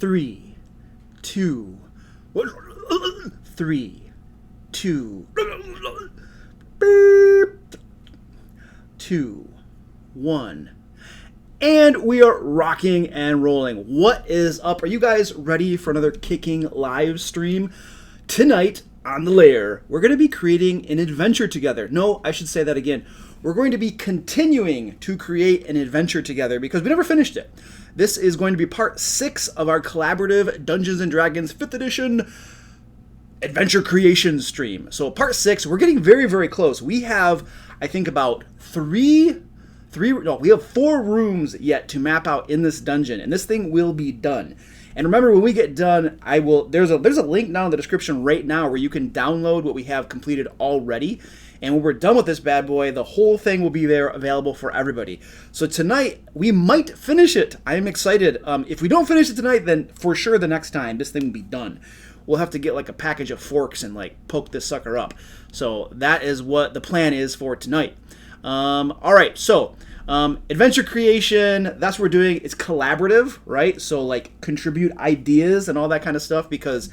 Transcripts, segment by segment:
3, 2, 3, 2, beep, 2, 1. And we are rocking and rolling. What is up? Are you guys ready for another kicking live stream? Tonight on the Lair, we're going to be creating an adventure together. No, I should say that again. We're going to be continuing to create an adventure together because we never finished it. This is going to be part 6 of our collaborative Dungeons & Dragons 5th edition adventure creation stream. So part 6, we're getting very, very close. We have, I think, about we have 4 rooms yet to map out in this dungeon, and this thing will be done. And remember, when we get done, there's a link down in the description right now where you can download what we have completed already. And when we're done with this bad boy, the whole thing will be there available for everybody. So tonight, we might finish it. I am excited. If we don't finish it tonight, then for sure the next time, this thing will be done. We'll have to get like a package of forks and like poke this sucker up. So that is what the plan is for tonight. All right, so adventure creation, that's what we're doing. It's collaborative, right? So like contribute ideas and all that kind of stuff, because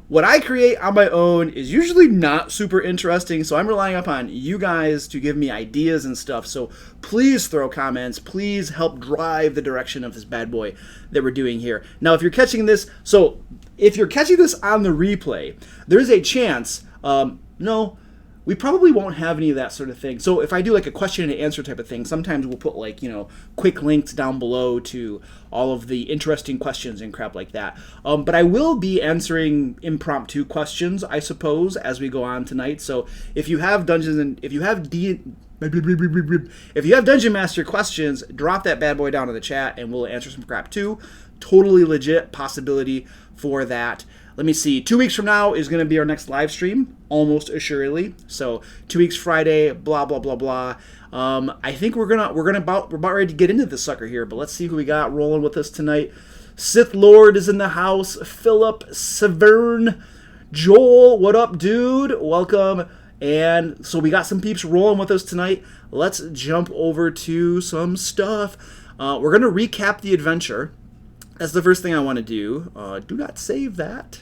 what I create on my own is usually not super interesting, so I'm relying upon you guys to give me ideas and stuff. So please throw comments. Please help drive the direction of this bad boy that we're doing here. Now, if you're catching this on the replay, there's a chance, we probably won't have any of that sort of thing. So if I do like a question and answer type of thing, sometimes we'll put like, quick links down below to all of the interesting questions and crap like that. But I will be answering impromptu questions, I suppose, as we go on tonight. So if you have if you have Dungeon Master questions, drop that bad boy down in the chat and we'll answer some crap too. Totally legit possibility for that. Let me see. 2 weeks from now is going to be our next live stream, almost assuredly. So 2 weeks Friday, blah blah blah blah. I think we're about ready to get into this sucker here, but let's see who we got rolling with us tonight. Sith Lord is in the house. Philip, Severn, Joel, what up, dude? Welcome. And so we got some peeps rolling with us tonight. Let's jump over to some stuff. We're going to recap the adventure. That's the first thing I want to do. Do not save that.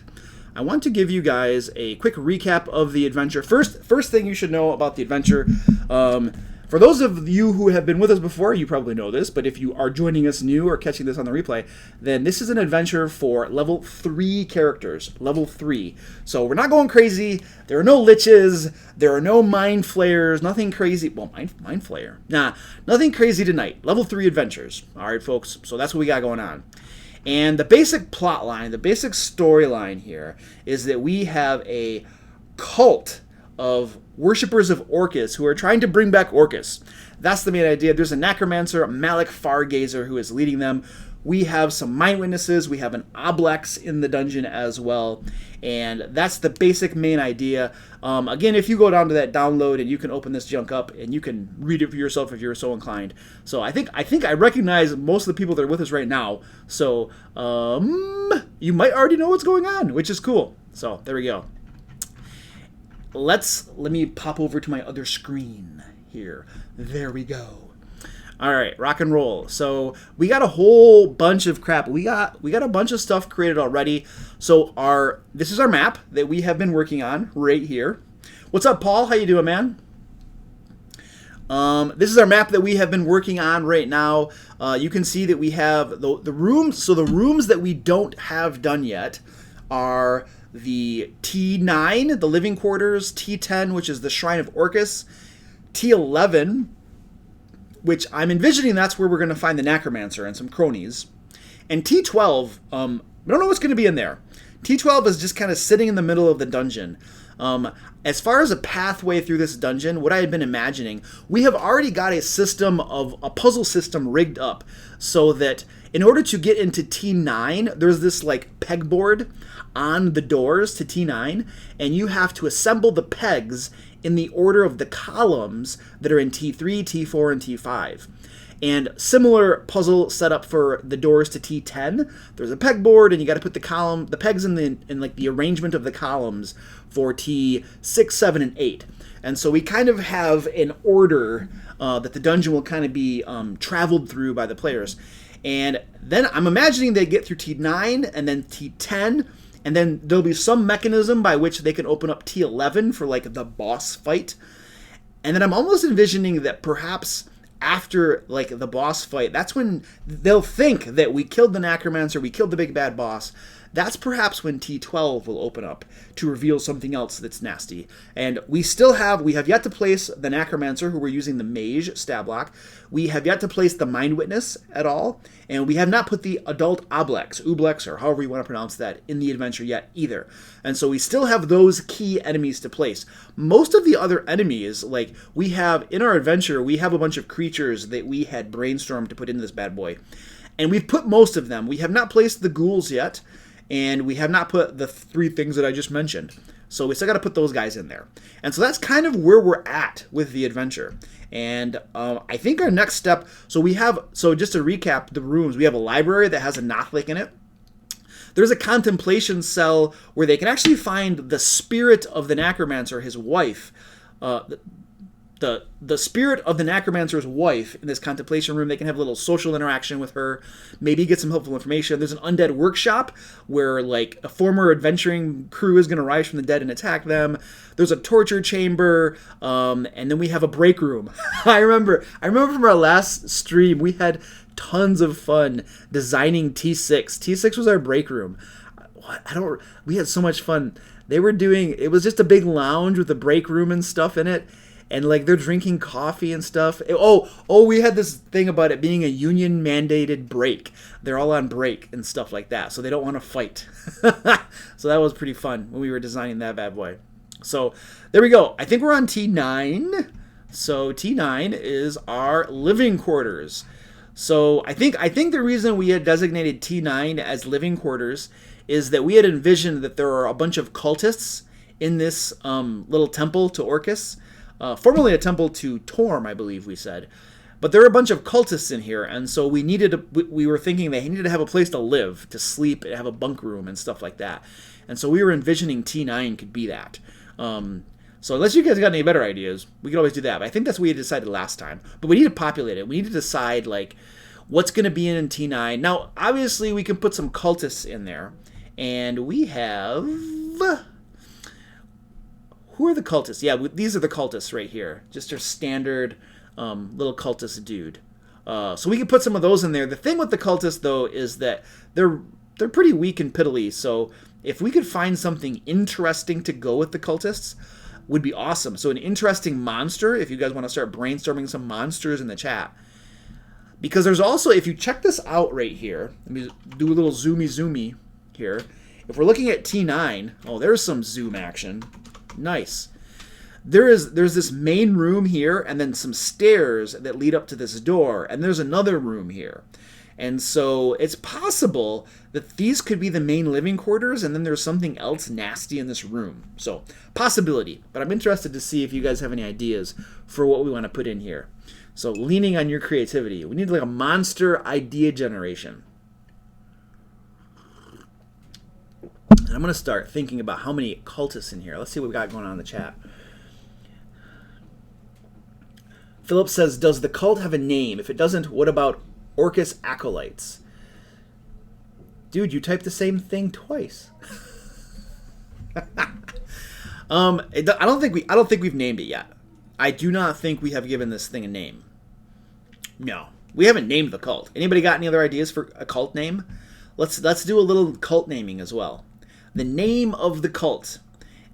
I want to give you guys a quick recap of the adventure. First thing you should know about the adventure, for those of you who have been with us before, you probably know this, but if you are joining us new or catching this on the replay, then this is an adventure for level 3 characters. Level 3. So we're not going crazy. There are no liches. There are no mind flayers. Nothing crazy. Well, mind flayer. Nah, nothing crazy tonight. Level 3 adventures. All right, folks. So that's what we got going on. And the basic plot line, the basic storyline here is that we have a cult of worshippers of Orcus who are trying to bring back Orcus. That's the main idea. There's a necromancer, Malik Fargazer, who is leading them. We have some mind witnesses. We have an oblex in the dungeon as well. And that's the basic main idea. Again, if you go down to that download and you can open this junk up and you can read it for yourself if you're so inclined. So I think I recognize most of the people that are with us right now. So you might already know what's going on, which is cool. So there we go. Let me pop over to my other screen here. There we go. All right, rock and roll. So we got a whole bunch of crap. We got a bunch of stuff created already. So this is our map that we have been working on right here. What's up, Paul? How you doing, man? This is our map that we have been working on right now. You can see that we have the rooms. So the rooms that we don't have done yet are the T9, the living quarters, T10, which is the Shrine of Orcus, T11, which I'm envisioning that's where we're going to find the necromancer and some cronies, and T12, I don't know what's going to be in there. T12 is just kind of sitting in the middle of the dungeon. As far as a pathway through this dungeon, what I had been imagining, we have already got a puzzle system rigged up so that in order to get into T9, there's this like pegboard on the doors to T9, and you have to assemble the pegs in the order of the columns that are in T3, T4, and T5. And similar puzzle setup for the doors to T10. There's a pegboard, and you got to put the pegs in like the arrangement of the columns for T6, 7, and 8. And so we kind of have an order that the dungeon will kind of be traveled through by the players. And then I'm imagining they get through T9 and then T10, and then there'll be some mechanism by which they can open up T11 for like the boss fight. And then I'm almost envisioning that perhaps after like the boss fight, that's when they'll think that we killed the Necromancer, we killed the big bad boss. That's perhaps when T12 will open up to reveal something else that's nasty. And we have yet to place the Necromancer, who we're using the Mage stab block. We have yet to place the Mind Witness at all. And we have not put the Adult Ublex, or however you want to pronounce that, in the adventure yet either. And so we still have those key enemies to place. Most of the other enemies, like we have in our adventure, we have a bunch of creatures that we had brainstormed to put into this bad boy. And we've put most of them. We have not placed the ghouls yet. And we have not put the 3 things that I just mentioned. So we still got to put those guys in there. And so that's kind of where we're at with the adventure. And I think our next step, so just to recap the rooms, we have a library that has a Nothlik in it. There's a contemplation cell where they can actually find the spirit of the Necromancer, his wife, the spirit of the Necromancer's wife in this contemplation room. They can have a little social interaction with her, maybe get some helpful information. There's an undead workshop where like a former adventuring crew is going to rise from the dead and attack them. There's a torture chamber, and then we have a break room. I remember from our last stream, we had tons of fun designing T6. T6 was our break room. We had so much fun. It was just a big lounge with a break room and stuff in it. And like they're drinking coffee and stuff. We had this thing about it being a union mandated break. They're all on break and stuff like that, so they don't want to fight. So that was pretty fun when we were designing that bad boy. So there we go. I think we're on T9. So T9 is our living quarters. So I think the reason we had designated T9 as living quarters is that we had envisioned that there are a bunch of cultists in this little temple to Orcus. Formerly a temple to Torm, I believe we said. But there are a bunch of cultists in here, and so we were thinking they needed to have a place to live, to sleep, and have a bunk room and stuff like that. And so we were envisioning T9 could be that. So unless you guys got any better ideas, we could always do that. But I think that's what we had decided last time. But we need to populate it. We need to decide like what's going to be in T9. Now, obviously, we can put some cultists in there, and we have... Who are the cultists? Yeah, these are the cultists right here. Just your standard little cultist dude. So we can put some of those in there. The thing with the cultists, though, is that they're pretty weak and piddly. So if we could find something interesting to go with the cultists, would be awesome. So an interesting monster, if you guys want to start brainstorming some monsters in the chat. Because there's also, if you check this out right here, let me do a little zoomy here. If we're looking at T9, there's some zoom action. Nice. There's this main room here, and then some stairs that lead up to this door, and there's another room here. And so it's possible that these could be the main living quarters, and then there's something else nasty in this room. So, possibility. But I'm interested to see if you guys have any ideas for what we want to put in here. So, leaning on your creativity. We need like a monster idea generation. And I'm going to start thinking about how many cultists in here. Let's see what we got going on in the chat. Philip says, does the cult have a name? If it doesn't, what about Orcus Acolytes? Dude, you typed the same thing twice. I don't think we've named it yet. I do not think we have given this thing a name. No, we haven't named the cult. Anybody got any other ideas for a cult name? Let's do a little cult naming as well. The name of the cult.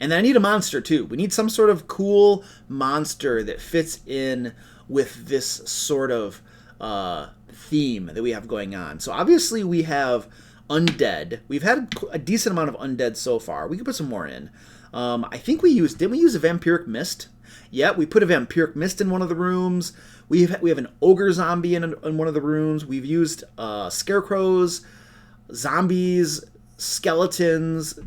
And then I need a monster too. We need some sort of cool monster that fits in with this sort of theme that we have going on. So obviously we have undead. We've had a decent amount of undead so far. We could put some more in. I think didn't we use a vampiric mist? Yeah, we put a vampiric mist in one of the rooms. We have an ogre zombie in one of the rooms. We've used scarecrows, zombies, skeletons,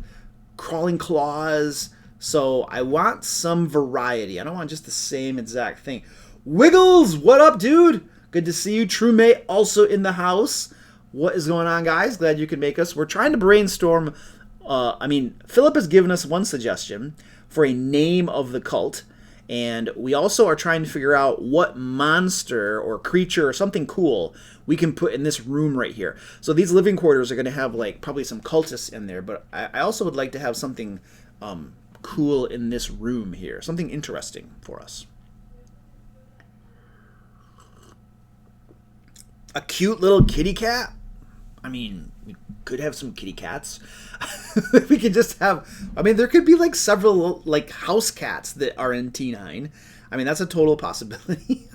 crawling claws. So I want some variety. I don't want just the same exact thing. Wiggles, what up, dude? Good to see you. True Mate also in the house. What is going on, guys? Glad you could make us. We're trying to brainstorm. Philip has given us one suggestion for a name of the cult. And we also are trying to figure out what monster or creature or something cool we can put in this room right here. So these living quarters are going to have like probably some cultists in there, but I also would like to have something cool in this room here, something interesting for us. A cute little kitty cat? I mean, we could have some kitty cats. We could just have, I mean, there could be like several like house cats that are in T9. I mean, that's a total possibility.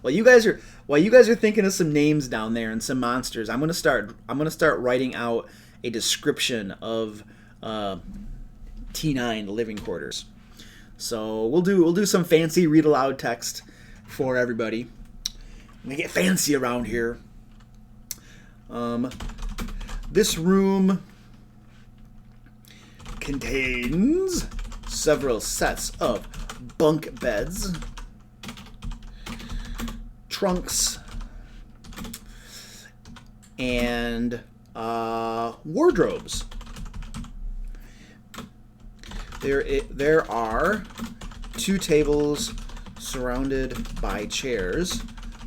While you guys are thinking of some names down there and some monsters, I'm gonna start writing out a description of T9, the living quarters. So we'll do some fancy read aloud text for everybody. We get fancy around here. This room contains several sets of bunk beds, trunks, and wardrobes. There are 2 tables surrounded by chairs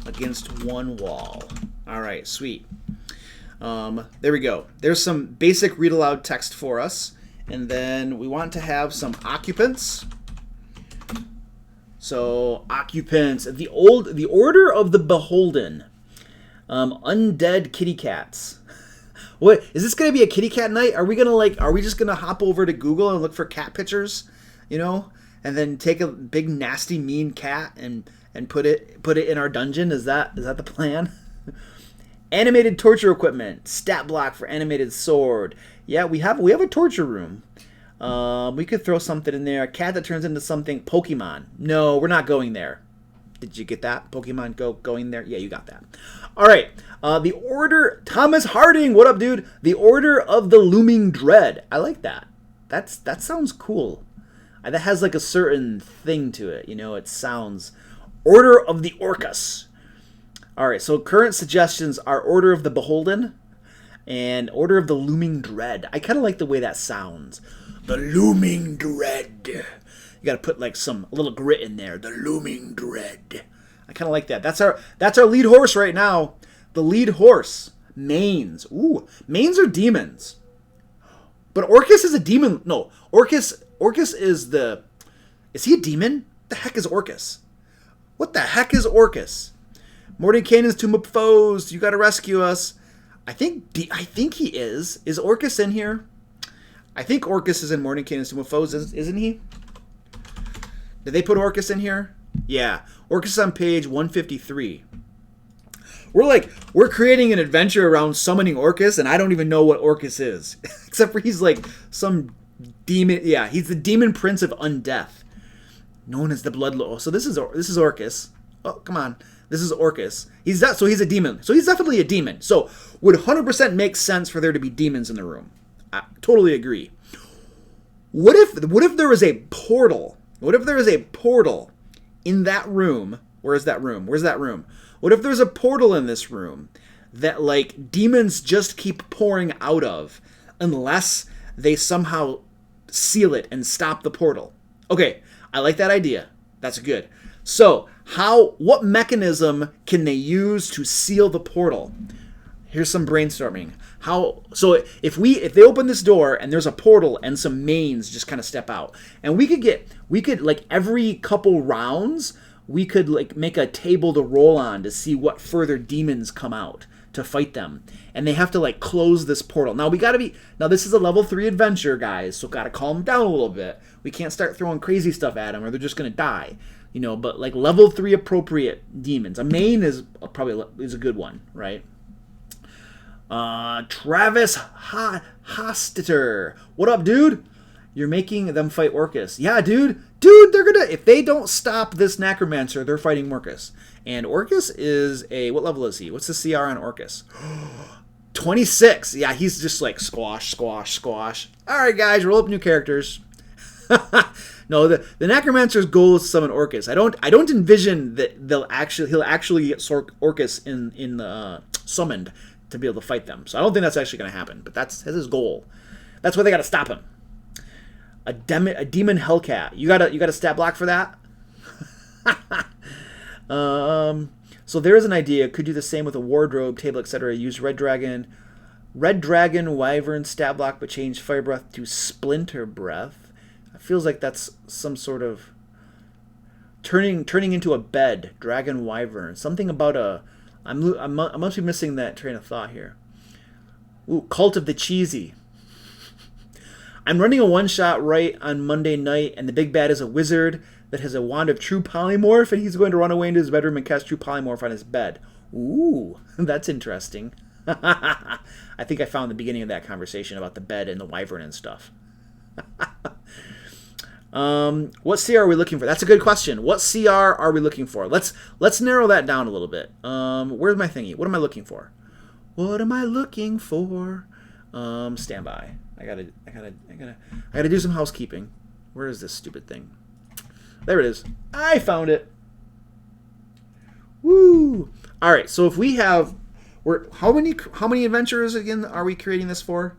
against one wall. All right, sweet. There we go. There's some basic read aloud text for us, and then we want to have some occupants. So occupants, the order of the Beholden, undead kitty cats. What is this going to be, a kitty cat night? Are we just gonna hop over to Google and look for cat pictures, and then take a big nasty mean cat and put it in our dungeon? Is that the plan? Animated torture equipment, stat block for animated sword. Yeah, we have a torture room. We could throw something in there. A cat that turns into something. Pokemon. No, we're not going there. Did you get that? Pokemon going there? Yeah, you got that. All right. The Order. Thomas Harding. What up, dude? The Order of the Looming Dread. I like that. That sounds cool. That has like a certain thing to it. It sounds. Order of the Orcus. All right. So current suggestions are Order of the Beholden and Order of the Looming Dread. I kind of like the way that sounds. The Looming Dread. You got to put like a little grit in there. The Looming Dread. I kind of like that. That's our lead horse right now. The lead horse. Mains. Ooh, Mains are demons. But Orcus is a demon. No, Orcus is the... Is he a demon? What the heck is Orcus? What the heck is Orcus? Mordenkainen's Tomb of Foes. You got to rescue us. I think he is. Is Orcus in here? I think Orcus is in Mordenkainen's Tomb of Foes, isn't he? Did they put Orcus in here? Yeah. Orcus is on page 153. We're creating an adventure around summoning Orcus, and I don't even know what Orcus is. Except for he's like some demon. Yeah, he's the demon prince of undeath. Known as the Bloodlord. So this is Orcus. Oh, come on. This is Orcus. So he's a demon. So he's definitely a demon. So would 100% make sense for there to be demons in the room. I totally agree. What if there was a portal? What if there is a portal in that room? Where's that room? What if there's a portal in this room that like demons just keep pouring out of unless they somehow seal it and stop the portal? Okay, I like that idea. That's good. So, what mechanism can they use to seal the portal? Here's some brainstorming. So if they open this door and there's a portal and some mains just kind of step out, and we could like every couple rounds we could like make a table to roll on to see what further demons come out to fight them, and they have to like close this portal. Now this is a level 3 adventure, guys, so gotta calm them down a little bit. We can't start throwing crazy stuff at them or they're just gonna die, but like level 3 appropriate demons. A main is a good one, right? Travis Hostiter. What up, dude? You're making them fight Orcus. Yeah, dude, they're gonna, if they don't stop this necromancer, they're fighting Orcus. And Orcus is what level is he? What's the CR on Orcus? 26. Yeah, he's just like squash, squash, squash. All right, guys, roll up new characters. No, the necromancer's goal is to summon Orcus. I don't envision that he'll actually get Orcus in summoned to be able to fight them. So I don't think that's actually going to happen. But that's his goal. That's why they got to stop him. A demon Hellcat. You got a stat block for that? So there's an idea. Could do the same with a wardrobe, table, etc. Use red dragon, wyvern, stab block, but change fire breath to splinter breath. It feels like that's some sort of turning into a bed. Dragon wyvern. Something about a. I must be missing that train of thought here. Ooh, Cult of the Cheesy. I'm running a one-shot right on Monday night, and the big bad is a wizard that has a wand of true polymorph, and he's going to run away into his bedroom and cast true polymorph on his bed. Ooh, that's interesting. I think I found the beginning of that conversation about the bed and the wyvern and stuff. What CR are we looking for? That's a good question. What CR are we looking for? Let's narrow that down a little bit. Where's my thingy? What am I looking for? What am I looking for? Stand by. I gotta do some housekeeping. Where is this stupid thing? There it is. I found it. Woo! All right. So if we have, how many adventures again are we creating this for?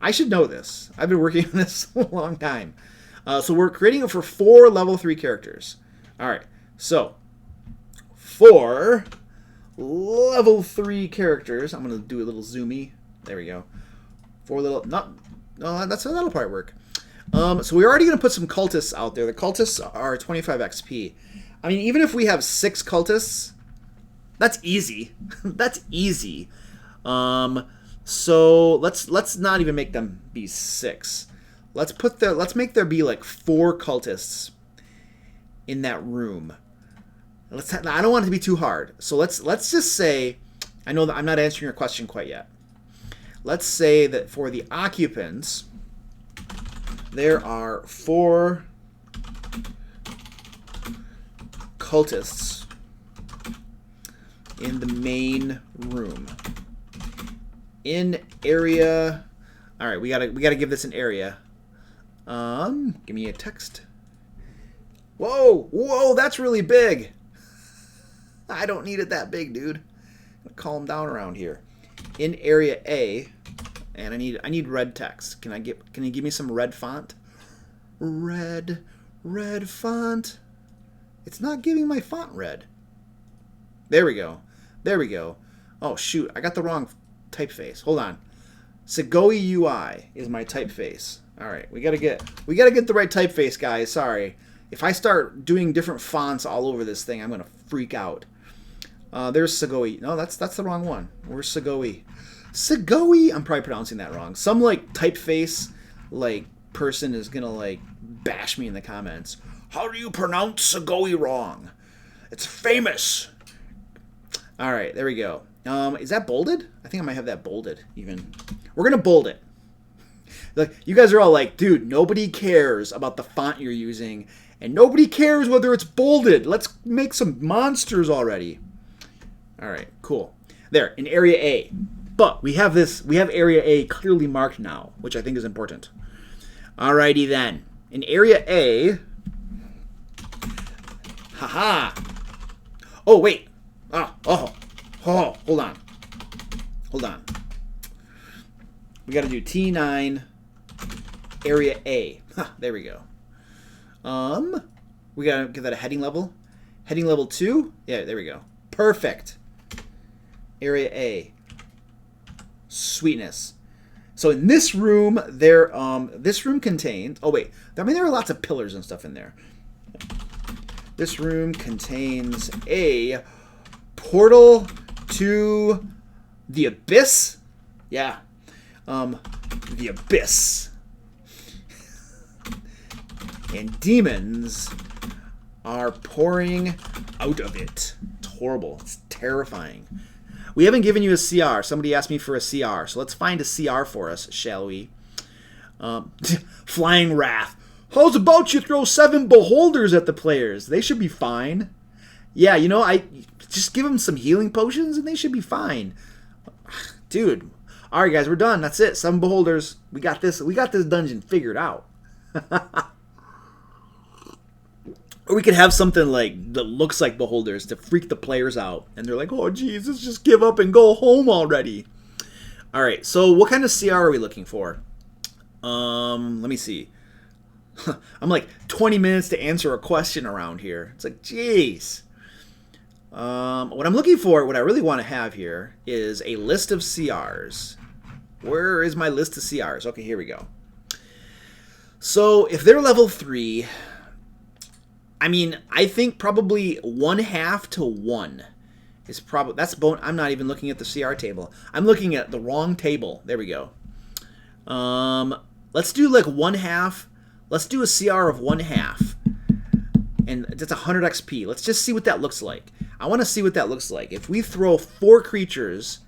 I should know this. I've been working on this a long time. So we're creating it for 4 level 3 characters. All right. So 4 level 3 characters. I'm gonna do a little zoomy. There we go. 4 little. No, that'll probably work. So we're already going to put some cultists out there. The cultists are 25 XP. I mean, even if we have 6 cultists, that's easy. That's easy. So let's not even make them be 6. Let's make there be like 4 cultists in that room. I don't want it to be too hard. So let's just say, I know that I'm not answering your question quite yet. Let's say that for the occupants, there are 4 cultists in the main room. In area. All right, we gotta give this an area. Give me a text. Whoa, that's really big. I don't need it that big, dude. I'm gonna calm down around here. In area A, and I need red text. Can you give me some red font? Red font. It's not giving my font red. There we go. Oh shoot, I got the wrong typeface. Hold on. Segoi UI is my typeface. All right, we gotta get the right typeface, guys. Sorry, if I start doing different fonts all over this thing, I'm gonna freak out. There's Segoi. No, that's the wrong one. Where's Segoi? Segoi. I'm probably pronouncing that wrong. Some like typeface like person is gonna like bash me in the comments. How do you pronounce Segoi wrong? It's famous. All right, there we go. Is that bolded? I think I might have that bolded even. We're gonna bold it. Like, you guys are all like, dude, nobody cares about the font you're using, and nobody cares whether it's bolded. Let's make some monsters already. All right, cool. There, in area A. But we have area A clearly marked now, which I think is important. Alrighty then. In area A. Haha. Oh, wait. Oh, hold on. We got to do T9 area A. There we go. We got to give that a heading level. Heading level 2. Yeah, there we go. Perfect. Area A. Sweetness. So in this room, this room contains. Oh wait, I mean there are lots of pillars and stuff in there. This room contains a portal to the abyss. Yeah, the abyss. And demons are pouring out of it. It's horrible. It's terrifying. We haven't given you a CR. Somebody asked me for a CR. So let's find a CR for us, shall we? Flying Wrath. How's about you throw 7 beholders at the players? They should be fine. Yeah, you know, I just give them some healing potions and they should be fine. Dude. All right, guys, we're done. That's it. 7 beholders. We got this dungeon figured out. Or we could have something like that looks like beholders to freak the players out. And they're like, oh, Jesus, just give up and go home already. All right, so what kind of CR are we looking for? Let me see. I'm like 20 minutes to answer a question around here. It's like, jeez. What I'm looking for, what I really want to have here is a list of CRs. Where is my list of CRs? Okay, here we go. So if they're level 3, I mean, I think probably 1/2 to 1 is probably, that's I'm not even looking at the CR table. I'm looking at the wrong table. There we go. Let's do like 1/2. Let's do a CR of 1/2. And that's 100 XP. Let's just see what that looks like. I want to see what that looks like. If we throw 4 creatures,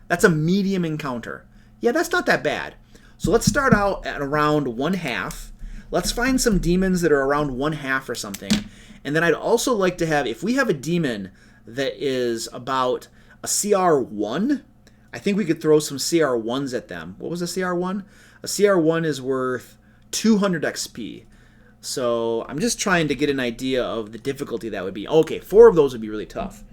that's a medium encounter. Yeah, that's not that bad. So let's start out at around 1/2. Let's find some demons that are around 1/2 or something. And then I'd also like to have, if we have a demon that is about a CR1, I think we could throw some CR1s at them. What was a CR1? A CR1 is worth 200 XP. So I'm just trying to get an idea of the difficulty that would be. Okay, 4 of those would be really tough.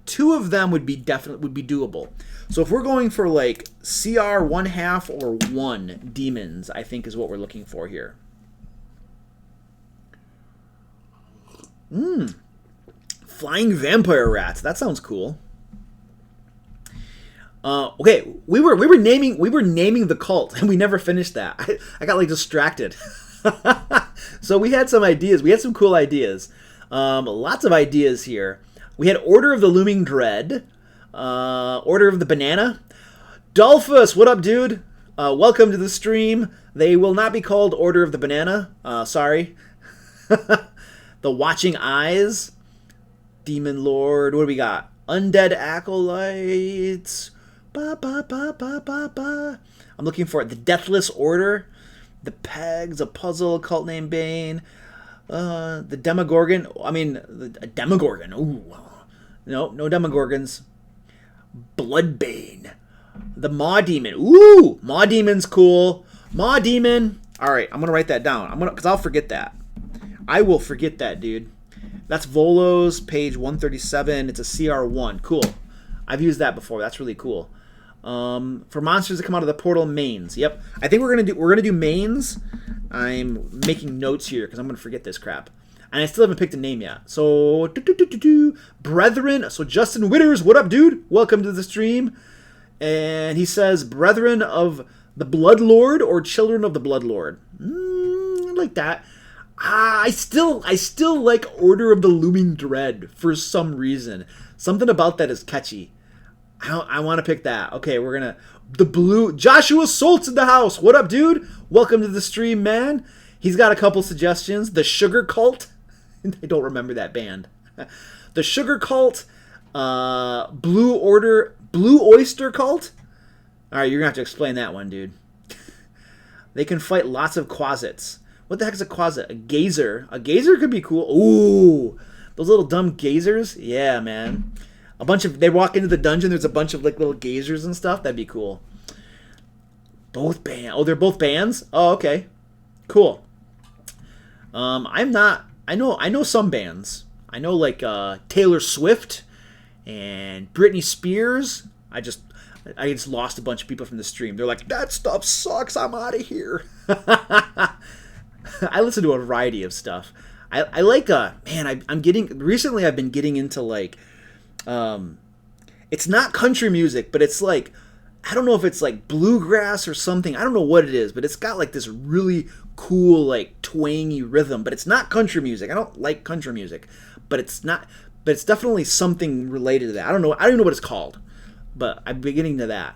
2 of them would be doable. So if we're going for like CR 1/2 or 1 demons, I think is what we're looking for here. Flying vampire rats. That sounds cool. Okay, we were naming the cult, and we never finished that. I got like distracted. So we had some ideas. We had some cool ideas. Lots of ideas here. We had Order of the Looming Dread, Order of the Banana. Dolphus, what up, dude? Welcome to the stream. They will not be called Order of the Banana. Sorry. The Watching Eyes, Demon Lord. What do we got? Undead Acolytes. Ba, ba, ba, ba, ba, ba. I'm looking for the Deathless Order. The Pegs, a puzzle, cult named Bane. The Demogorgon. I mean, a Demogorgon. Ooh. No Demogorgons. Bloodbane. The Maw Demon. Ooh, Maw Demon's cool. Maw Demon. All right, I'm gonna write that down. Because I'll forget that. I will forget that, dude. That's Volo's, page 137. It's a CR1. Cool. I've used that before. That's really cool. For monsters that come out of the portal, mains. Yep. I think we're gonna do mains. I'm making notes here because I'm gonna forget this crap. And I still haven't picked a name yet. So Brethren. So Justin Witters, what up, dude? Welcome to the stream. And he says, Brethren of the Bloodlord or Children of the Bloodlord. I like that. I still like Order of the Looming Dread for some reason. Something about that is catchy. I want to pick that. Okay, we're gonna the blue Joshua Solt's in the house. What up, dude? Welcome to the stream, man. He's got a couple suggestions. The Sugar Cult. I don't remember that band. The Sugar Cult. Blue Oyster Cult. All right, you're gonna have to explain that one, dude. They can fight lots of quasits. What the heck is a quasit? A gazer. A gazer could be cool. Ooh, those little dumb gazers. Yeah, man. They walk into the dungeon. There's a bunch of like little gazers and stuff. That'd be cool. Both bands. Oh, they're both bands. Oh, okay. Cool. I know some bands. I know like Taylor Swift and Britney Spears. I just lost a bunch of people from the stream. They're like, that stuff sucks. I'm out of here. I listen to a variety of stuff. I like recently I've been getting into like it's not country music, but it's like, I don't know if it's like bluegrass or something. I don't know what it is, but it's got like this really cool like twangy rhythm, but it's not country music. I don't like country music, but it's definitely something related to that. I don't even know what it's called, but I'm beginning to that.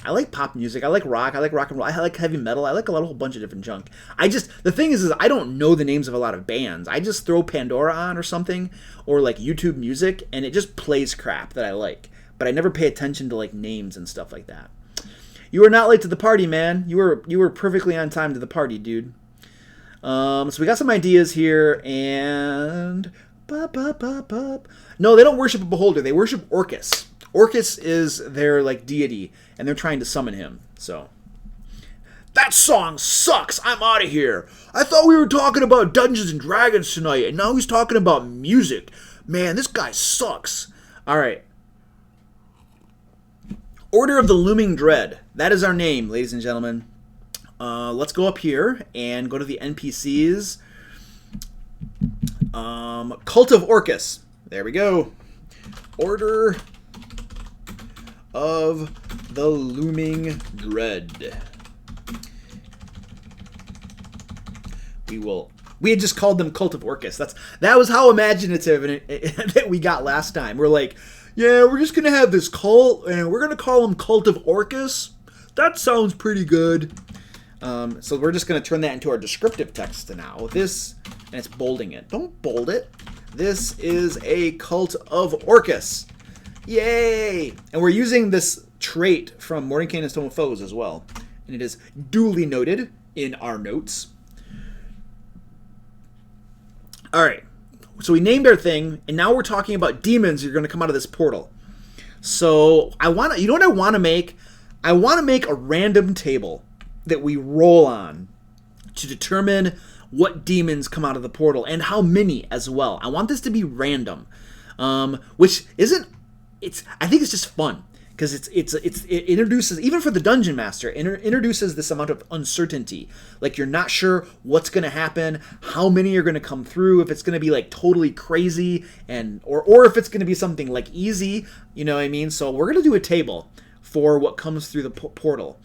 I like pop music. I like rock. I like rock and roll. I like heavy metal. I like a whole bunch of different junk. The thing is I don't know the names of a lot of bands. I just throw Pandora on or something, or like YouTube music, and it just plays crap that I like. But I never pay attention to like names and stuff like that. You were not late to the party, man. You were perfectly on time to the party, dude. So we got some ideas here, and no, they don't worship a beholder. They worship Orcus. Orcus is their like deity, and they're trying to summon him. So that song sucks. I'm out of here. I thought we were talking about Dungeons and Dragons tonight, and now he's talking about music. Man, this guy sucks. All right. Order of the Looming Dread. That is our name, ladies and gentlemen. Let's go up here and go to the NPCs. Cult of Orcus. There we go. Order of the Looming Dread. We had just called them Cult of Orcus. That was how imaginative that we got last time. We're like, yeah, we're just gonna have this cult, and we're gonna call them Cult of Orcus. That sounds pretty good. So we're just gonna turn that into our descriptive text now. This, and it's bolding it. Don't bold it. This is a Cult of Orcus. Yay! And we're using this trait from Mordecai and Stone Foes as well. And it is duly noted in our notes. Alright, so we named our thing, and now we're talking about demons that are going to come out of this portal. So, you know what I want to make? I want to make a random table that we roll on to determine what demons come out of the portal, and how many as well. I want this to be random, which isn't, I think it's just fun. Because it introduces, even for the Dungeon Master, introduces this amount of uncertainty. Like, you're not sure what's going to happen, how many are going to come through, if it's going to be, like, totally crazy, or if it's going to be something, like, easy, you know what I mean? So we're going to do a table for what comes through the portal.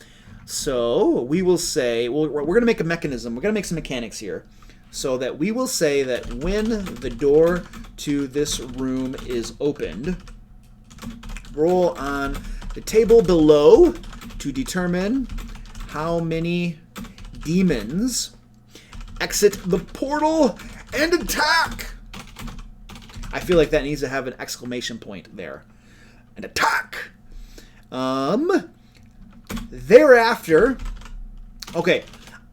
So we will say, we're going to make a mechanism, we're going to make some mechanics here, so that we will say that when the door to this room is opened, roll on the table below to determine how many demons exit the portal and attack. I feel like that needs to have an exclamation point there. An attack. Thereafter, okay,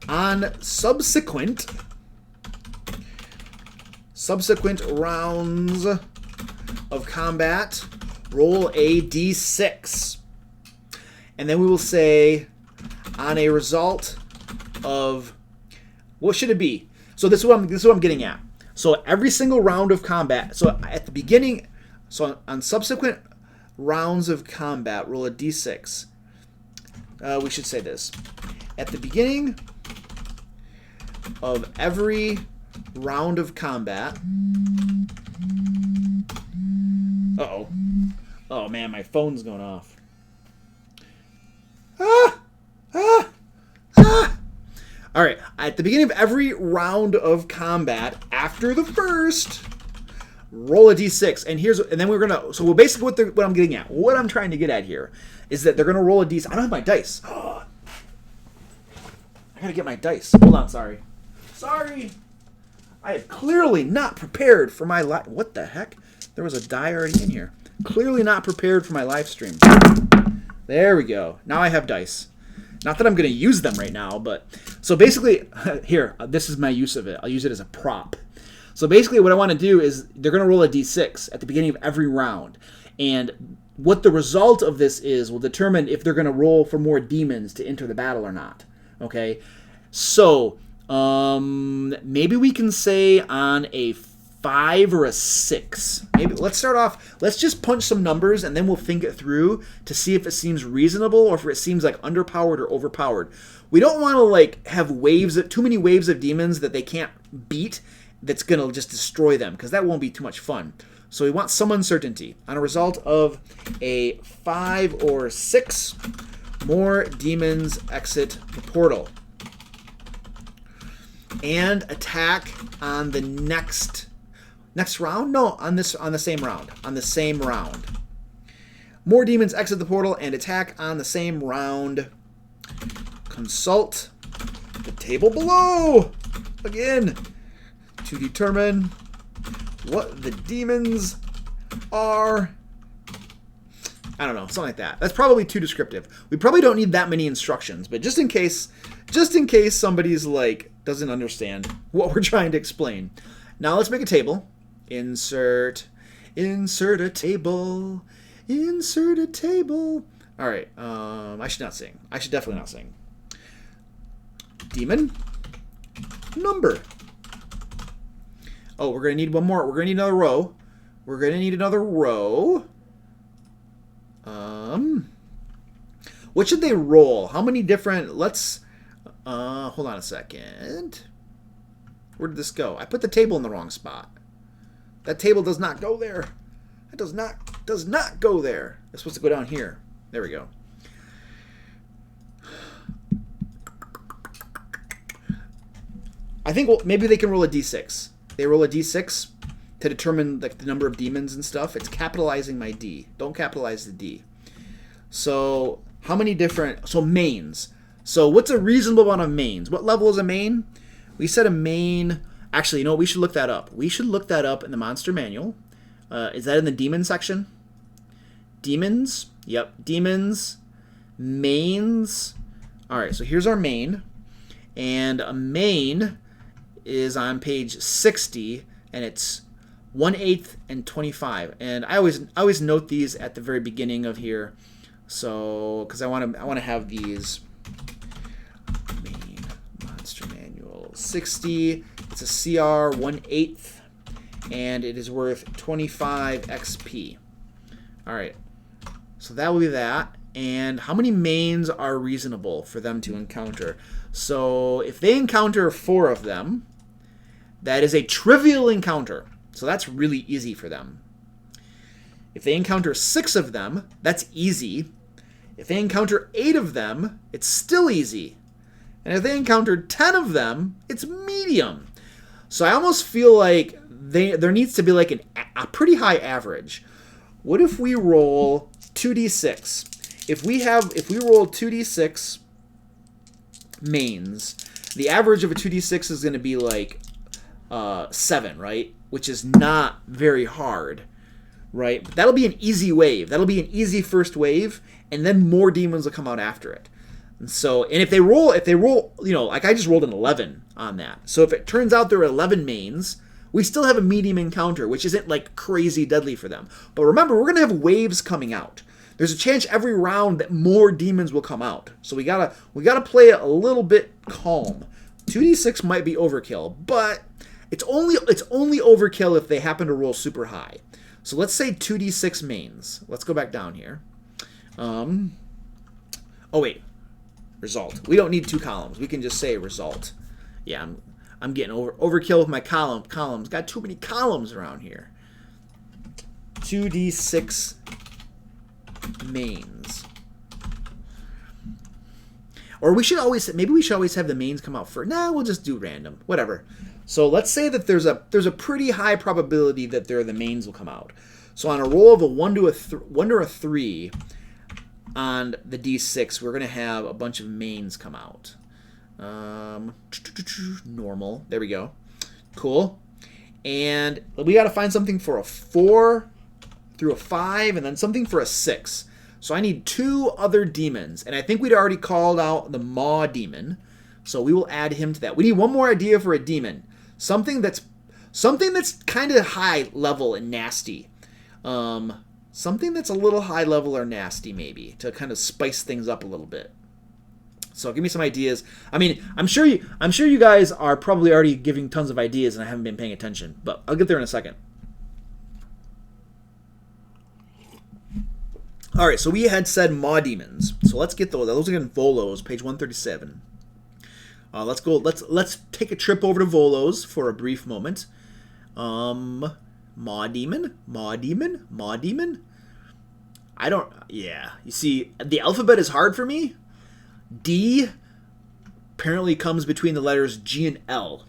on subsequent rounds of combat, roll a d6. And then we will say, on a result of, what should it be? So this is what I'm getting at. So every single round of combat, so at the beginning, so on subsequent rounds of combat, roll a d6. We should say this. At the beginning of every round of combat, uh-oh. Oh man, my phone's going off. Alright, at the beginning of every round of combat, after the first, roll a d6. And then we're gonna, so basically what I'm getting at, what I'm trying to get at here, is that they're gonna roll a d6. I don't have my dice. I gotta get my dice. Hold on, sorry. I have clearly not prepared for my live. What the heck? There was a die already in here. Clearly not prepared for my live stream. There we go. Now I have dice. Not that I'm going to use them right now, but... So basically, here, this is my use of it. I'll use it as a prop. So basically what I want to do is, they're going to roll a d6 at the beginning of every round. And what the result of this is will determine if they're going to roll for more demons to enter the battle or not. Okay? So, maybe we can say on a 5 or a 6. Maybe let's start off, let's just punch some numbers and then we'll think it through to see if it seems reasonable or if it seems like underpowered or overpowered. We don't want to like have too many waves of demons that they can't beat that's going to just destroy them, because that won't be too much fun. So we want some uncertainty. On a result of a 5 or 6, more demons exit the portal and attack on the next round? No, on the same round. More demons exit the portal and attack on the same round. Consult the table below again to determine what the demons are. I don't know, something like that. That's probably too descriptive. We probably don't need that many instructions, but just in case somebody's like doesn't understand what we're trying to explain. Now let's make a table. Insert a table. All right. I should not sing. I should definitely not sing. Demon number. Oh, we're gonna need one more. We're gonna need another row. What should they roll? How many different? Hold on a second. Where did this go? I put the table in the wrong spot. That table does not go there. It does not go there. It's supposed to go down here. There we go. I think maybe they can roll a d6. They roll a d6 to determine the number of demons and stuff. It's capitalizing my D. Don't capitalize the D. So how many different... So mains. So what's a reasonable amount of mains? What level is a main? We said a main... Actually, you know what? We should look that up. We should look that up in the monster manual. Is that in the demon section? Demons. Yep. Demons. Mains. All right. So here's our main. And a main is on page 60. And it's 1/8 and 25. And I always note these at the very beginning of here. So, because I want to have these. Main monster manual 60. It's a CR 1/8, and it is worth 25 XP. All right, so that will be that. And how many mains are reasonable for them to encounter? So if they encounter 4 of them, that is a trivial encounter. So that's really easy for them. If they encounter 6 of them, that's easy. If they encounter 8 of them, it's still easy. And if they encounter 10 of them, it's medium. So I almost feel like there needs to be like a pretty high average. What if we roll 2d6? If we roll 2d6 mains, the average of a 2d6 is going to be like 7, right? Which is not very hard, right? But that'll be an easy wave. That'll be an easy first wave, and then more demons will come out after it. And so, and if they roll, you know, like I just rolled an 11 on that. So if it turns out there are 11 mains, we still have a medium encounter, which isn't like crazy deadly for them. But remember, we're going to have waves coming out. There's a chance every round that more demons will come out. So we gotta play it a little bit calm. 2d6 might be overkill, but it's only overkill if they happen to roll super high. So let's say 2d6 mains. Let's go back down here. Oh wait. Result. We don't need 2 columns. We can just say result. Yeah, I'm getting overkill with my columns. Got too many columns around here. 2d6 mains. Or maybe we should always have the mains come out first. Nah, we'll just do random. Whatever. So let's say that there's a pretty high probability that the mains will come out. So on a roll of a 1 to a 3 on the d6, we're going to have a bunch of mains come out. Normal. There we go. Cool. And we got to find something for a 4 through a 5, and then something for a 6. So I need 2 other demons. And I think we'd already called out the Maw Demon. So we will add him to that. We need one more idea for a demon. Something that's kind of high level and nasty. Something that's a little high level or nasty, maybe, to kind of spice things up a little bit. So give me some ideas. I mean, I'm sure you guys are probably already giving tons of ideas, and I haven't been paying attention. But I'll get there in a second. All right, so we had said Maw Demons. So let's get those. Those are in Volos, page 137. Let's go. Let's take a trip over to Volos for a brief moment. Maw Demon. Yeah. You see, the alphabet is hard for me. D apparently comes between the letters G and L.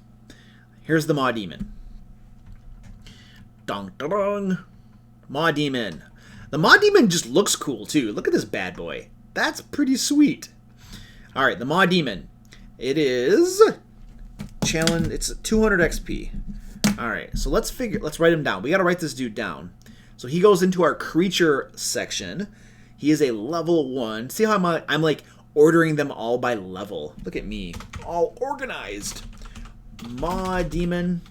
Here's the Maw Demon. Dong dong. Maw Demon. The Maw Demon just looks cool too. Look at this bad boy. That's pretty sweet. All right, the Maw Demon. It is challenge. It's 200 XP. All right, so let's write him down. We got to write this dude down. So he goes into our creature section. He is a level 1. See how I'm like ordering them all by level. Look at me, all organized. Maw Demon.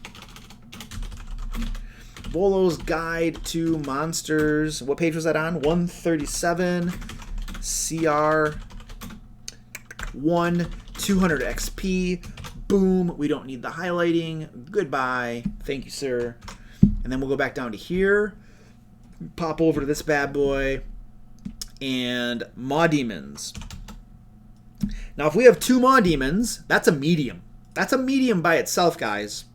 Volo's Guide to Monsters. What page was that on? 137. CR 1. 200 XP. Boom. We don't need the highlighting. Goodbye. Thank you, sir. And then we'll go back down to here. Pop over to this bad boy. And Maw Demons. Now, if we have 2 Maw Demons, that's a medium. That's a medium by itself, guys.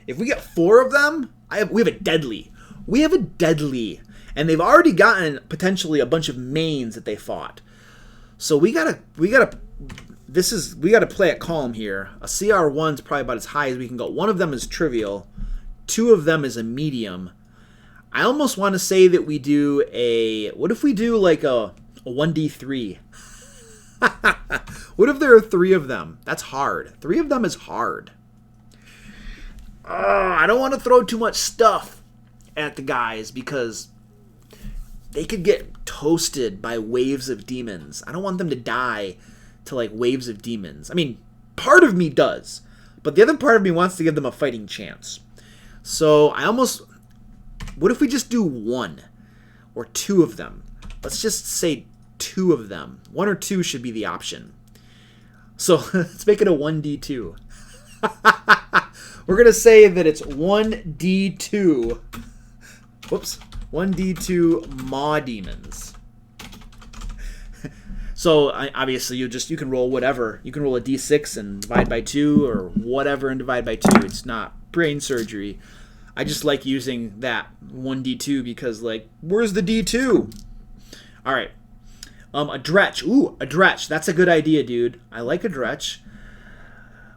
If we get 4 of them, we have a deadly. We have a deadly. And they've already gotten potentially a bunch of mains that they fought. So we gotta play it calm here. A CR1's probably about as high as we can go. 1 of them is trivial. 2 of them is a medium. I almost want to say that we do what if we do like a 1d3? What if there are 3 of them? That's hard. 3 of them is hard. I don't want to throw too much stuff at the guys because they could get toasted by waves of demons. I don't want them to die to like waves of demons. I mean, part of me does, but the other part of me wants to give them a fighting chance. So what if we just do 1 or 2 of them? Let's just say 2 of them. 1 or 2 should be the option. So let's make it a 1d2. We're going to say that it's 1d2. Whoops. 1d2 Maw Demons. So obviously you can roll whatever. You can roll a d6 and divide by 2 or whatever and divide by 2. It's not brain surgery. I just like using that 1d2 because like, where's the d2? All right. A Dretch. Ooh, a Dretch. That's a good idea, dude. I like a Dretch.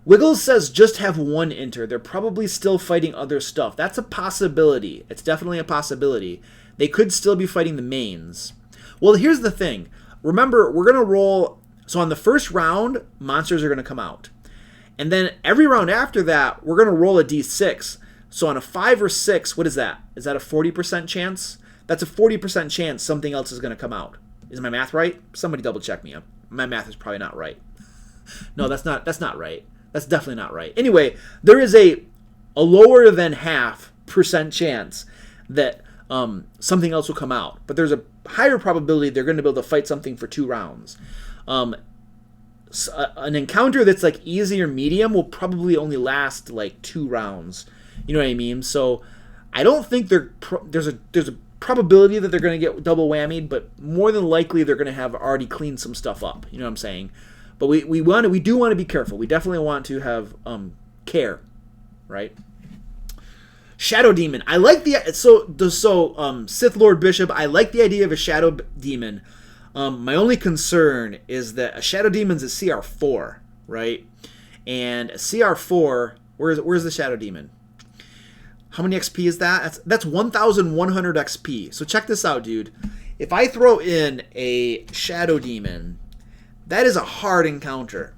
Wiggles says just have 1 enter. They're probably still fighting other stuff. That's a possibility. It's definitely a possibility. They could still be fighting the mains. Well, here's the thing. Remember, we're going to roll... So on the first round, monsters are going to come out. And then every round after that, we're going to roll a d6. So on a 5 or 6, what is that? Is that a 40% chance? That's a 40% chance something else is going to come out. Is my math right? Somebody double check me. My math is probably not right. No, that's not right. That's definitely not right. Anyway, there is a lower than 0.5% chance that something else will come out. But there's a higher probability they're going to be able to fight something for 2 rounds. An encounter that's like easy or medium will probably only last like 2 rounds. You know what I mean? So I don't think there's a probability that they're going to get double whammied, but more than likely they're going to have already cleaned some stuff up. You know what I'm saying? But we do want to be careful. We definitely want to have care, right? Shadow Demon. I like Sith Lord Bishop. I like the idea of a Shadow Demon. My only concern is that a Shadow Demon's a CR4, right? And a CR4, where's the Shadow Demon? How many XP is that? That's 1,100 XP. So check this out, dude. If I throw in a Shadow Demon, that is a hard encounter.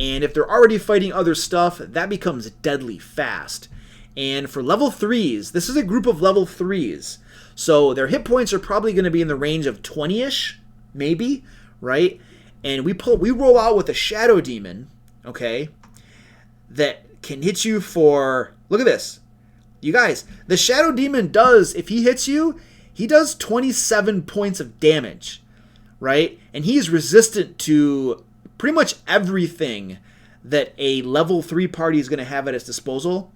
And if they're already fighting other stuff, that becomes deadly fast. And for level 3s, this is a group of level 3s. So their hit points are probably going to be in the range of 20-ish, maybe, right? And we roll out with a Shadow Demon, okay, that can hit you for, look at this. You guys, the Shadow Demon does, if he hits you, he does 27 points of damage, right? And he's resistant to pretty much everything that a level 3 party is going to have at its disposal.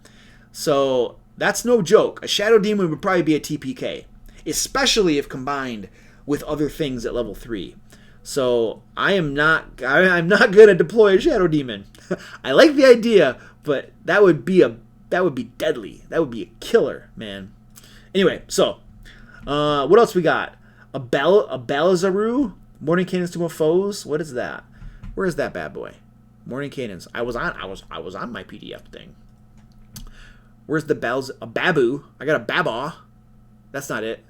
So that's no joke. A Shadow Demon would probably be a TPK, especially if combined with other things at level 3. So I'm not good at deploy a Shadow Demon. I like the idea, but that would be deadly. That would be a killer, man. Anyway, so what else we got? A Balazaru, Morning Cannons to my foes. What is that? Where is that bad boy? Morning Cannons. I was on my PDF thing. Where's the bells? A Babu. I got a Babaw. That's not it.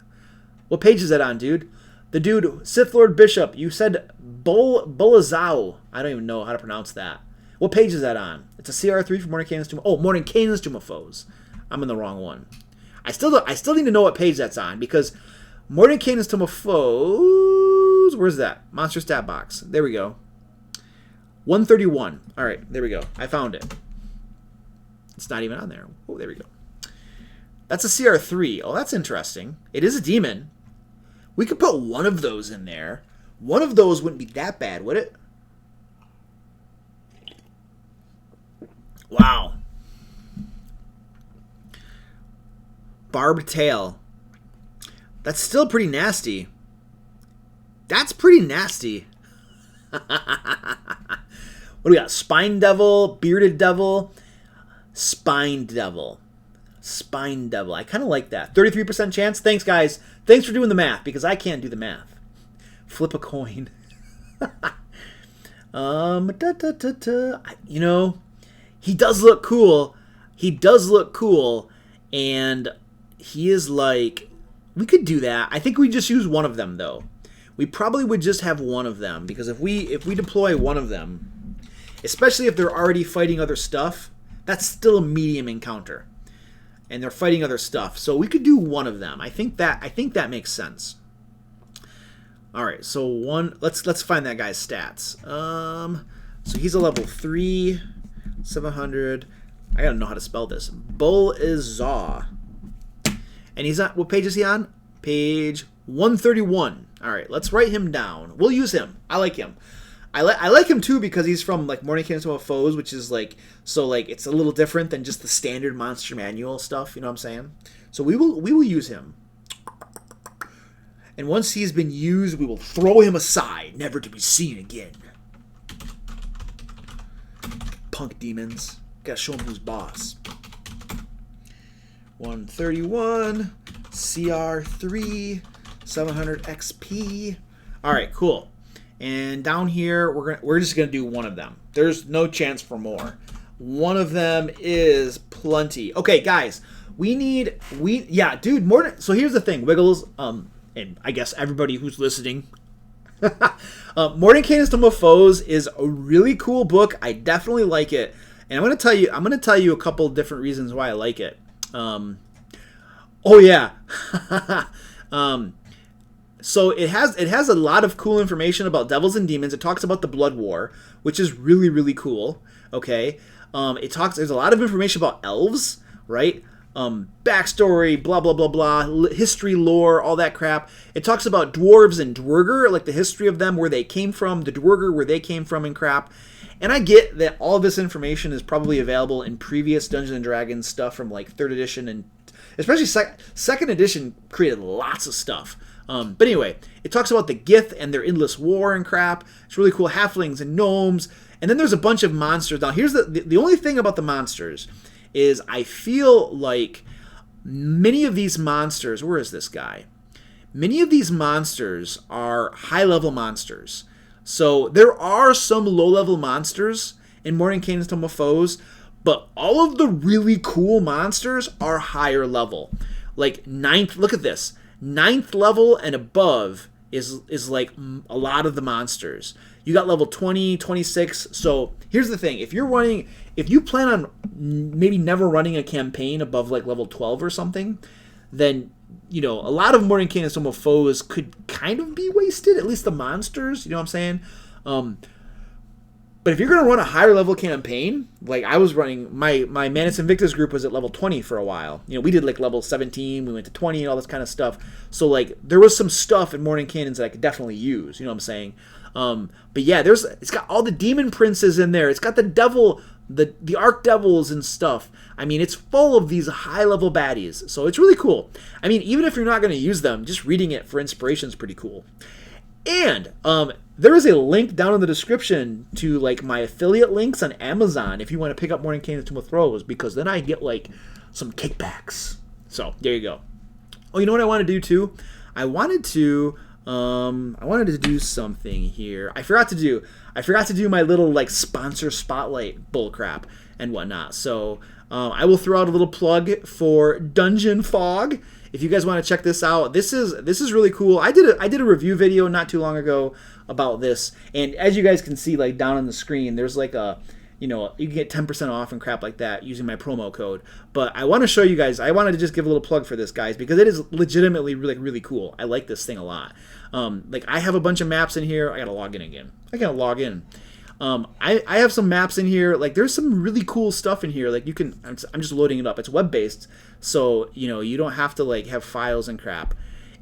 What page is that on, dude? The dude, Sith Lord Bishop. You said Bolazao. I don't even know how to pronounce that. What page is that on? It's a CR3 for Morning Cannons to... Oh, Morning Cannons to my foes. I'm in the wrong one. I still need to know what page that's on, because Morning Cannons to my foes... Where's that? Monster Stat Box. There we go. 131. All right, there we go. I found it. It's not even on there. Oh, there we go. That's a CR3. Oh, that's interesting. It is a demon. We could put one of those in there. One of those wouldn't be that bad, would it? Wow. Barbed tail. That's still pretty nasty. That's pretty nasty. What do we got? Spine Devil, Bearded Devil, Spine Devil. Spine Devil. I kind of like that. 33% chance. Thanks, guys. Thanks for doing the math, because I can't do the math. Flip a coin. You know, he does look cool. He does look cool, and he is like, we could do that. I think we just use one of them, though. We probably would just have one of them, because if we deploy one of them, especially if they're already fighting other stuff, that's still a medium encounter, and they're fighting other stuff. So we could do one of them. I think that makes sense. All right, so let's find that guy's stats. So he's a level 3, 700. I gotta know how to spell this. Bull is Zaw. And he's on, what page is he on? Page 131. All right, let's write him down. We'll use him. I like him. I like him too because he's from like Morning Cadence of Foes, which is like, so like it's a little different than just the standard monster manual stuff. You know what I'm saying? So we will use him. And once he's been used, we will throw him aside, never to be seen again. Punk demons. Gotta show him who's boss. 131, CR3, 700 XP. All right, cool. And down here, we're just gonna do one of them. There's no chance for more. One of them is plenty. Okay, guys, yeah, dude. So here's the thing, Wiggles. And I guess everybody who's listening, Morning Cadence of Foes is a really cool book. I definitely like it, and I'm gonna tell you a couple different reasons why I like it. Oh yeah, so it has a lot of cool information about devils and demons. It talks about the Blood War, which is really, really cool. Okay, there's a lot of information about elves, right? Backstory, blah blah blah blah, history, lore, all that crap. It talks about dwarves and dwerger, like the history of them, where they came from, the dwerger, where they came from, and crap. And I get that all of this information is probably available in previous Dungeons and Dragons stuff from like 3rd edition, and especially 2nd edition created lots of stuff. But anyway, it talks about the Gith and their endless war and crap. It's really cool. Halflings and gnomes, and then there's a bunch of monsters. Now here's the only thing about the monsters is I feel like many of these monsters, where is this guy? Many of these monsters are high-level monsters. So there are some low-level monsters in Morning Cadence of Foes, but all of the really cool monsters are higher level. Like 9th, look at this. 9th level and above is like a lot of the monsters. You got level 20, 26. So here's the thing. If you plan on maybe never running a campaign above like level 12 or something, then, you know, a lot of Morning Cadence of Foes could kind of be wasted, at least the monsters, you know what I'm saying? But if you're going to run a higher level campaign, like I was running, my Manus Invictus group was at level 20 for a while. You know, we did like level 17, we went to 20 and all this kind of stuff. So like there was some stuff in Morning Cadence that I could definitely use, you know what I'm saying? But yeah, it's got all the demon princes in there. It's got the devil, the archdevils and stuff. I mean, it's full of these high level baddies. So it's really cool. I mean, even if you're not going to use them, just reading it for inspiration is pretty cool. And there is a link down in the description to like my affiliate links on Amazon if you want to pick up Morning Cadence Tomb of Throws, because then I get like some kickbacks. So there you go. Oh, you know what I want to do too? I wanted to do something here. I forgot to do my little like sponsor spotlight bullcrap and whatnot. So I will throw out a little plug for DungeonFog. If you guys want to check this out, this is really cool. I did a review video not too long ago about this, and as you guys can see, like down on the screen, there's like a, you know, you can get 10% off and crap like that using my promo code. But I want to show you guys. I wanted to just give a little plug for this, guys, because it is legitimately really, really cool. I like this thing a lot. Like I have a bunch of maps in here. I gotta log in again. I have some maps in here. Like there's some really cool stuff in here. Like you can, I'm just loading it up. It's web based, so you know you don't have to like have files and crap.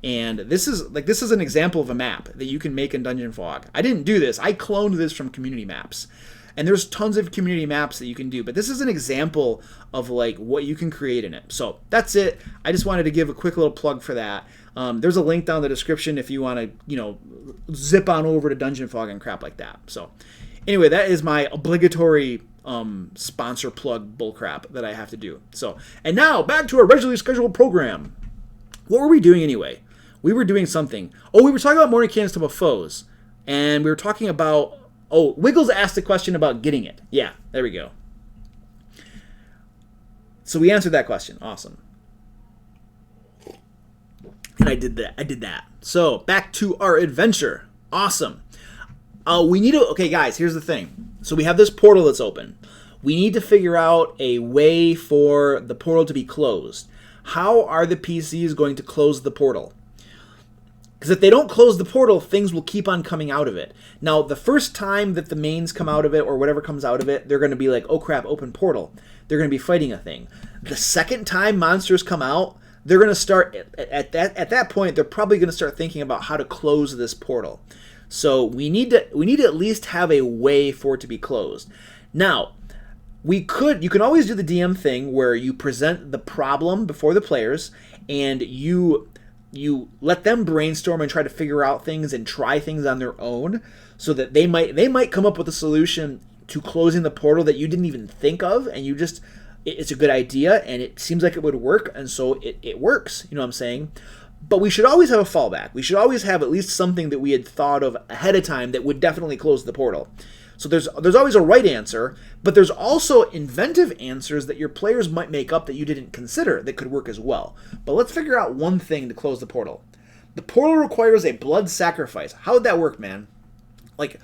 And this is an example of a map that you can make in DungeonFog. I didn't do this. I cloned this from community maps. And there's tons of community maps that you can do, but this is an example of like what you can create in it. So that's it. I just wanted to give a quick little plug for that. There's a link down in the description if you want to, you know, zip on over to DungeonFog and crap like that. So Anyway, that is my obligatory sponsor plug bullcrap that I have to do. So, and now back to our regularly scheduled program. What were we doing anyway? We were doing something. Oh, we were talking about morning cannons to foes, and we were talking about. Oh, Wiggles asked a question about getting it. Yeah, there we go. So we answered that question. Awesome. And I did that. So back to our adventure. Awesome. We need to. Okay, guys. Here's the thing. So we have this portal that's open. We need to figure out a way for the portal to be closed. How are the PCs going to close the portal? Because if they don't close the portal, things will keep on coming out of it. Now, the first time that the mains come out of it, or whatever comes out of it, they're going to be like, oh crap, open portal. They're going to be fighting a thing. The second time monsters come out, they're going to start, at that point, they're probably going to start thinking about how to close this portal. So we need to at least have a way for it to be closed. Now, you can always do the DM thing where you present the problem before the players, and you let them brainstorm and try to figure out things and try things on their own, so that they might come up with a solution to closing the portal that you didn't even think of, and it's a good idea and it seems like it would work, and so it works, you know what I'm saying? But we should always have a fallback. We should always have at least something that we had thought of ahead of time that would definitely close the portal. So there's always a right answer, but there's also inventive answers that your players might make up that you didn't consider that could work as well. But let's figure out one thing to close the portal. The portal requires a blood sacrifice. How would that work, man? Like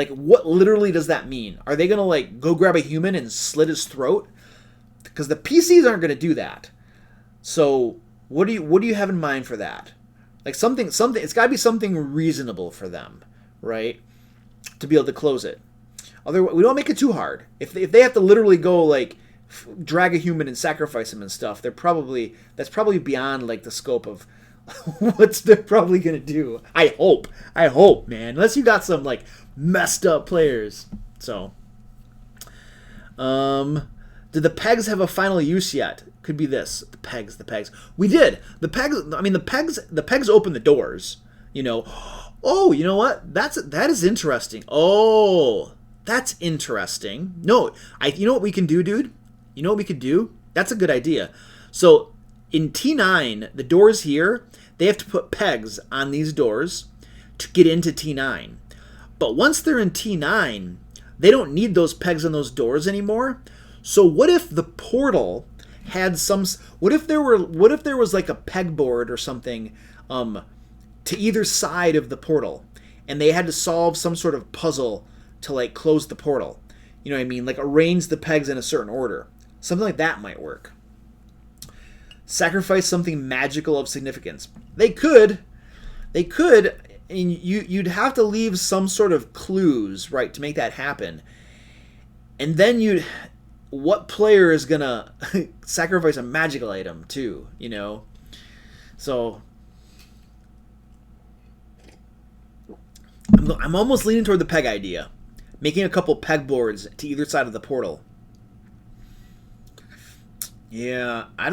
what literally does that mean? Are they gonna go grab a human and slit his throat? Because the PCs aren't gonna do that. So what do you have in mind for that? Something. It's got to be something reasonable for them, right? To be able to close it. Otherwise, we don't make it too hard. If they have to literally go drag a human and sacrifice him and stuff, that's probably beyond the scope of what they're probably gonna do. I hope, man. Unless you got some messed up players. So, did the pegs have a final use yet? Could be this. The pegs. We did. The pegs open the doors. Oh, you know what? That is interesting. Oh, that's interesting. No, you know what we can do, dude? You know what we could do? That's a good idea. So in T9, the doors here, they have to put pegs on these doors to get into T9. But once they're in T9, they don't need those pegs on those doors anymore. So what if the portal had what if there was a pegboard or something to either side of the portal, and they had to solve some sort of puzzle to close the portal. You know what I mean? Arrange the pegs in a certain order. Something like that might work. Sacrifice something magical of significance. They could, and you'd have to leave some sort of clues, right, to make that happen. And then what player is gonna sacrifice a magical item too, So I'm almost leaning toward the peg idea. Making a couple pegboards to either side of the portal. Yeah, I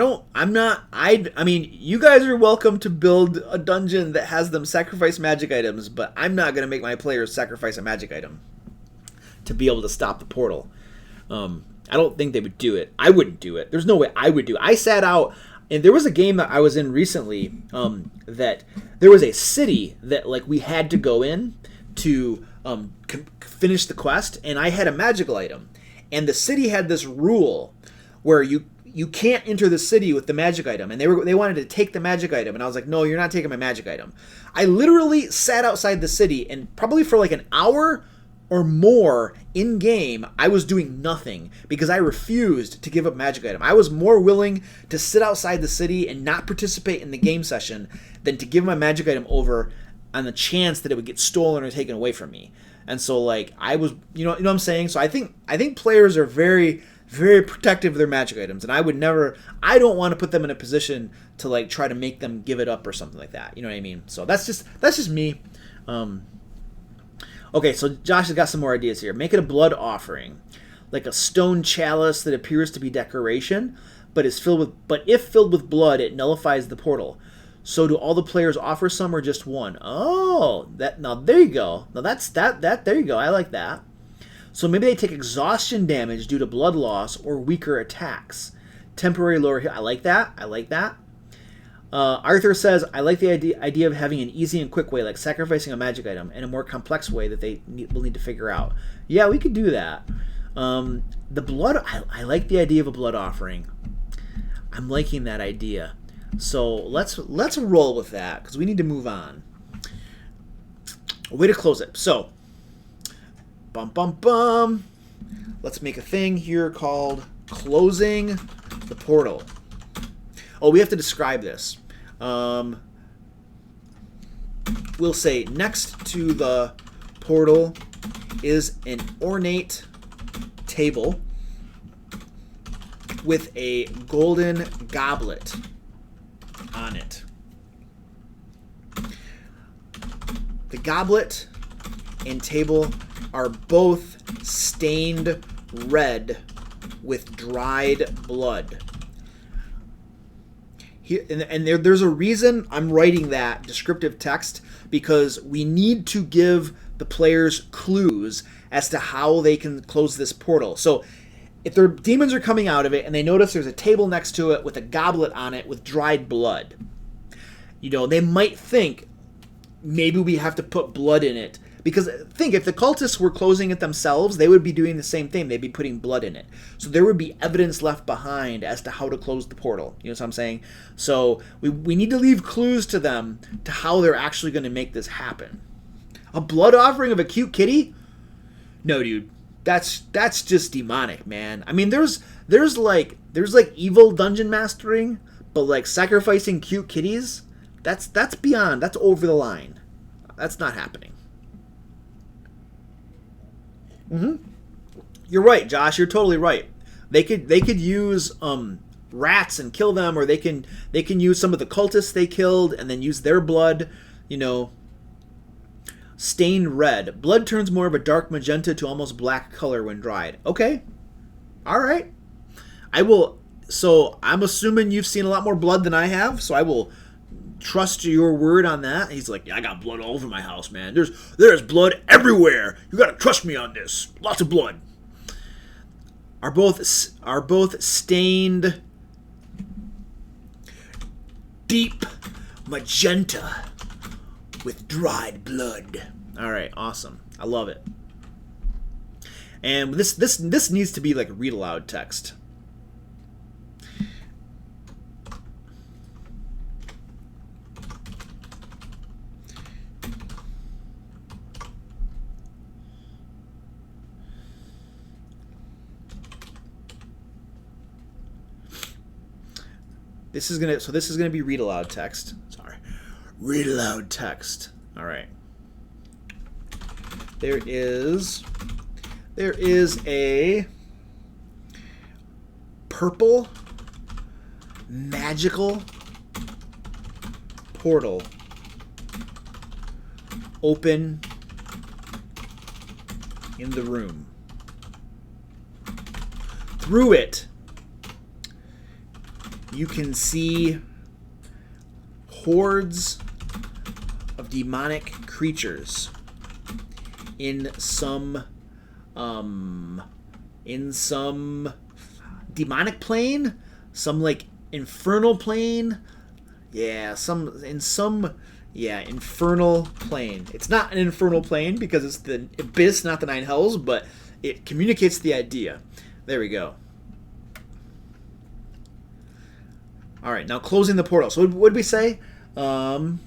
mean, you guys are welcome to build a dungeon that has them sacrifice magic items, but I'm not going to make my players sacrifice a magic item to be able to stop the portal. I don't think they would do it. I wouldn't do it. There's no way I would do it. I sat out, and there was a game that I was in recently that there was a city that we had to go in to finish the quest, and I had a magical item, and the city had this rule where you can't enter the city with the magic item, and they wanted to take the magic item, and I was like, no, you're not taking my magic item. I literally sat outside the city, and probably for an hour or more in game, I was doing nothing because I refused to give up magic item. I was more willing to sit outside the city and not participate in the game session than to give my magic item over on the chance that it would get stolen or taken away from me. And so I was, you know what I'm saying? So I think players are very, very protective of their magic items, and I don't want to put them in a position to try to make them give it up or something like that. You know what I mean? So that's just me. Okay, so Josh has got some more ideas here. Make it a blood offering, like a stone chalice that appears to be decoration, but if filled with blood, it nullifies the portal. So do all the players offer some or just one? Oh, now there you go. Now that's that. There you go. I like that. So maybe they take exhaustion damage due to blood loss or weaker attacks. Temporary lower hit. I like that. I like that. Arthur says, I like the idea of having an easy and quick way, like sacrificing a magic item, and a more complex way that they will need to figure out. Yeah, we could do that. The blood, I like the idea of a blood offering. I'm liking that idea. So let's roll with that, because we need to move on. A way to close it. So, let's make a thing here called closing the portal. Oh, we have to describe this. We'll say next to the portal is an ornate table with a golden goblet on it. The goblet and table are both stained red with dried blood. Here, and there's a reason I'm writing that descriptive text, because we need to give the players clues as to how they can close this portal. So if their demons are coming out of it and they notice there's a table next to it with a goblet on it with dried blood, they might think maybe we have to put blood in it. Because think, if the cultists were closing it themselves, they would be doing the same thing. They'd be putting blood in it. So there would be evidence left behind as to how to close the portal. You know what I'm saying? So we need to leave clues to them to how they're actually going to make this happen. A blood offering of a cute kitty? No, dude. That's just demonic, man. I mean, there's like evil dungeon mastering, but like sacrificing cute kitties, that's beyond. That's over the line. That's not happening. You're right, Josh. You're totally right. They could use rats and kill them, or they can use some of the cultists they killed and then use their blood. Stained red. Blood turns more of a dark magenta to almost black color when dried. Okay. All right. I will. So I'm assuming you've seen a lot more blood than I have. So I will trust your word on that. He's like, yeah, I got blood all over my house, man. There's blood everywhere. You gotta trust me on this. Lots of blood. Are both stained deep magenta with dried blood. All right, awesome. I love it. And this needs to be like read aloud text. This is gonna be read aloud text. Sorry, read aloud text. All right. There is a purple magical portal open in the room. Through it, you can see hordes of demonic creatures in some demonic plane, some like infernal plane. Infernal plane. It's not an infernal plane because it's the abyss, not the nine hells, but it communicates the idea. There we go. All right, now closing the portal. So what did we say? So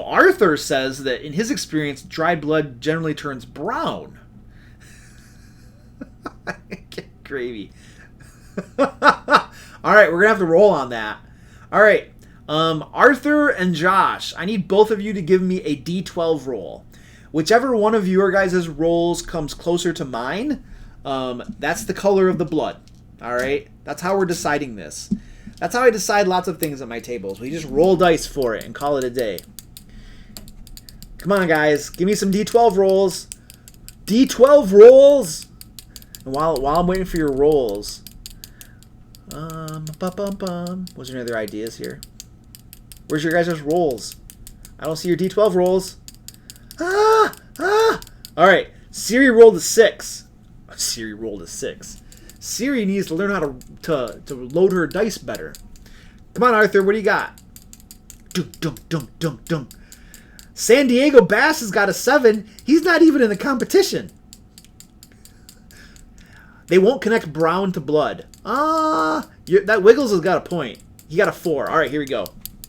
Arthur says that in his experience, dried blood generally turns brown. Gravy. All right, we're going to have to roll on that. All right, Arthur and Josh, I need both of you to give me a D12 roll. Whichever one of your guys' rolls comes closer to mine, that's the color of the blood. All right, that's how we're deciding this. That's how I decide lots of things at my tables. We just roll dice for it and call it a day. Come on, guys. Give me some D12 rolls. D12 rolls! And while I'm waiting for your rolls... Was there any other ideas here? Where's your guys' rolls? I don't see your D12 rolls. Alright. Siri rolled a 6. Siri rolled a 6. Siri needs to learn how to load her dice better. Come on, Arthur, what do you got? Dum, dum, dum, dum, dum. San Diego Bass has got a 7. He's not even in the competition. They won't connect brown to blood. That Wiggles has got a point. He got a 4. All right, here we go.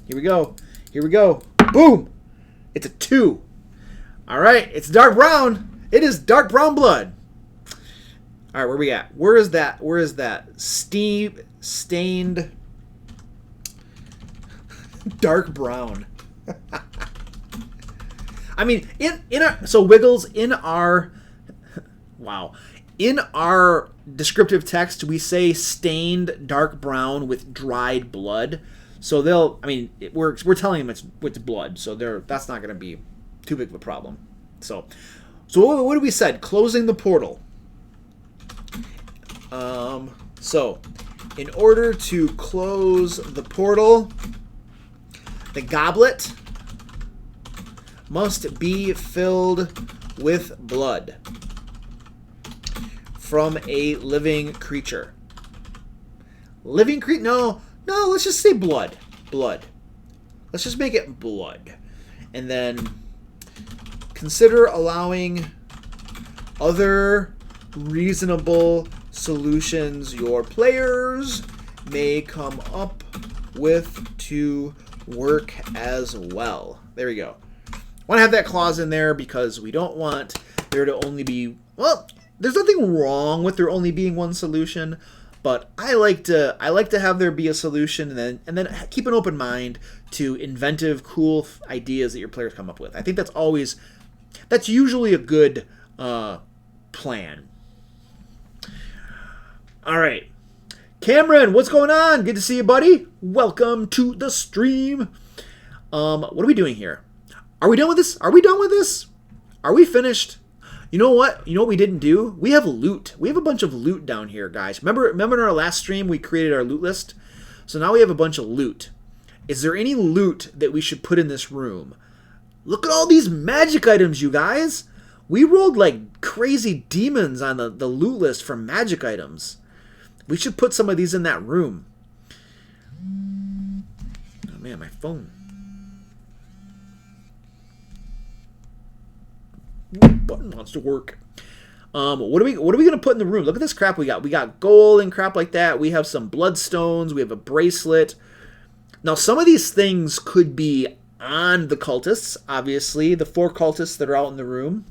Here we go. Here we go. Boom. It's a 2. All right, it's dark brown. It is dark brown blood. All right, where we at? Where is that? Where is that? Stained dark brown. I mean, so Wiggles, in our descriptive text, we say stained dark brown with dried blood. So we're telling them it's blood. So that's not going to be too big of a problem. So what did we said? Closing the portal. So in order to close the portal, the goblet must be filled with blood from a living creature. Living creature? No, let's just say blood. Blood. Let's just make it blood. And then consider allowing other reasonable solutions your players may come up with to work as well. There we go. I want to have that clause in there because we don't want there to only be, well, there's nothing wrong with there only being one solution, but I like to have there be a solution and then keep an open mind to inventive, cool ideas that your players come up with. I think that's usually a good plan. All right. Cameron, what's going on? Good to see you, buddy. Welcome to the stream. What are we doing here? Are we done with this? Are we finished? You know what? You know what we didn't do? We have loot. We have a bunch of loot down here, guys. Remember in our last stream we created our loot list? So now we have a bunch of loot. Is there any loot that we should put in this room? Look at all these magic items, you guys. We rolled like crazy demons on the loot list for magic items. We should put some of these in that room. Oh man, my phone. Button wants to work. What are we gonna put in the room? Look at this crap we got. We got gold and crap like that. We have some bloodstones. We have a bracelet. Now some of these things could be on the cultists. Obviously, the 4 cultists that are out in the room.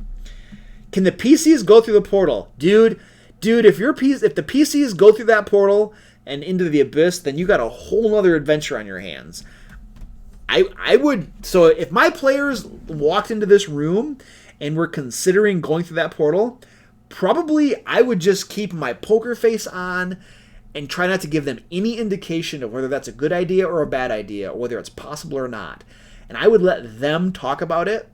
Can the PCs go through the portal, dude? If the PCs go through that portal and into the abyss, then you got a whole other adventure on your hands. I would. So if my players walked into this room and were considering going through that portal, probably I would just keep my poker face on and try not to give them any indication of whether that's a good idea or a bad idea, or whether it's possible or not. And I would let them talk about it,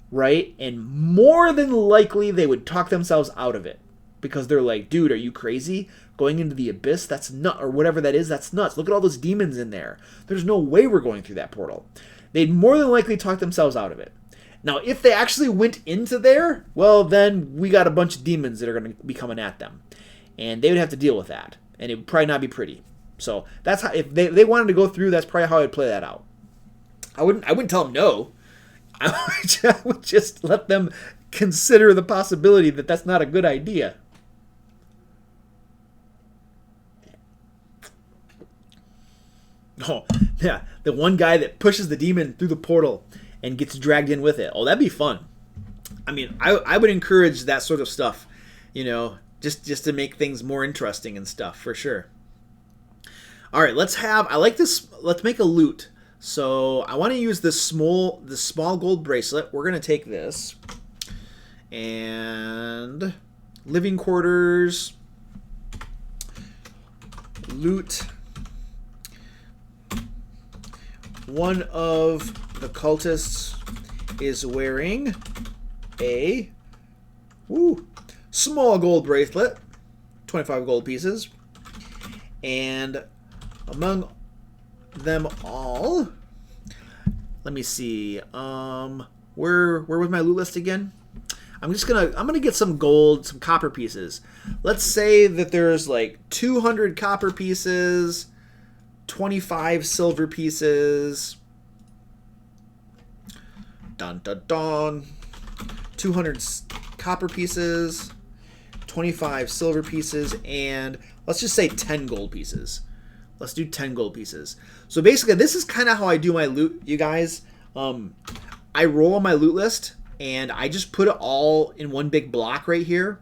right? And more than likely, they would talk themselves out of it. Because they're like, dude, are you crazy? Going into the abyss? That's nuts. Or whatever that is, that's nuts. Look at all those demons in there. There's no way we're going through that portal. They'd more than likely talk themselves out of it. Now, if they actually went into there, well, then we got a bunch of demons that are going to be coming at them. And they would have to deal with that. And it would probably not be pretty. So that's how, if they wanted to go through, that's probably how I'd play that out. I wouldn't tell them no. I would just let them consider the possibility that that's not a good idea. Oh, yeah, the one guy that pushes the demon through the portal and gets dragged in with it. Oh, that'd be fun. I mean, I would encourage that sort of stuff, just to make things more interesting and stuff, for sure. All right, let's make a loot. So I want to use this small gold bracelet. We're going to take this and living quarters, loot. One of the cultists is wearing a small gold bracelet, 25 gold pieces, and among them all, let me see, where was my loot list again? I'm gonna get some gold, some copper pieces. Let's say that there's like 200 copper pieces, 25 silver pieces. Dun dun dun. 200 copper pieces, 25 silver pieces, and let's just say 10 gold pieces. Let's do 10 gold pieces. So basically, this is kind of how I do my loot, you guys. I roll on my loot list, and I just put it all in one big block right here.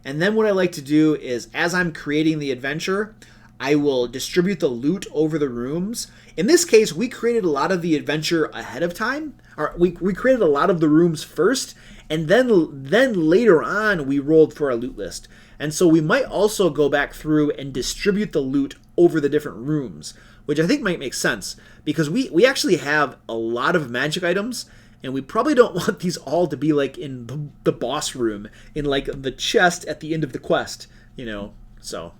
And then what I like to do is, as I'm creating the adventure, I will distribute the loot over the rooms. In this case, we created a lot of the adventure ahead of time. Or we created a lot of the rooms first, and then later on we rolled for our loot list. And so we might also go back through and distribute the loot over the different rooms, which I think might make sense, because we actually have a lot of magic items, and we probably don't want these all to be like in the boss room, in like the chest at the end of the quest, you know. So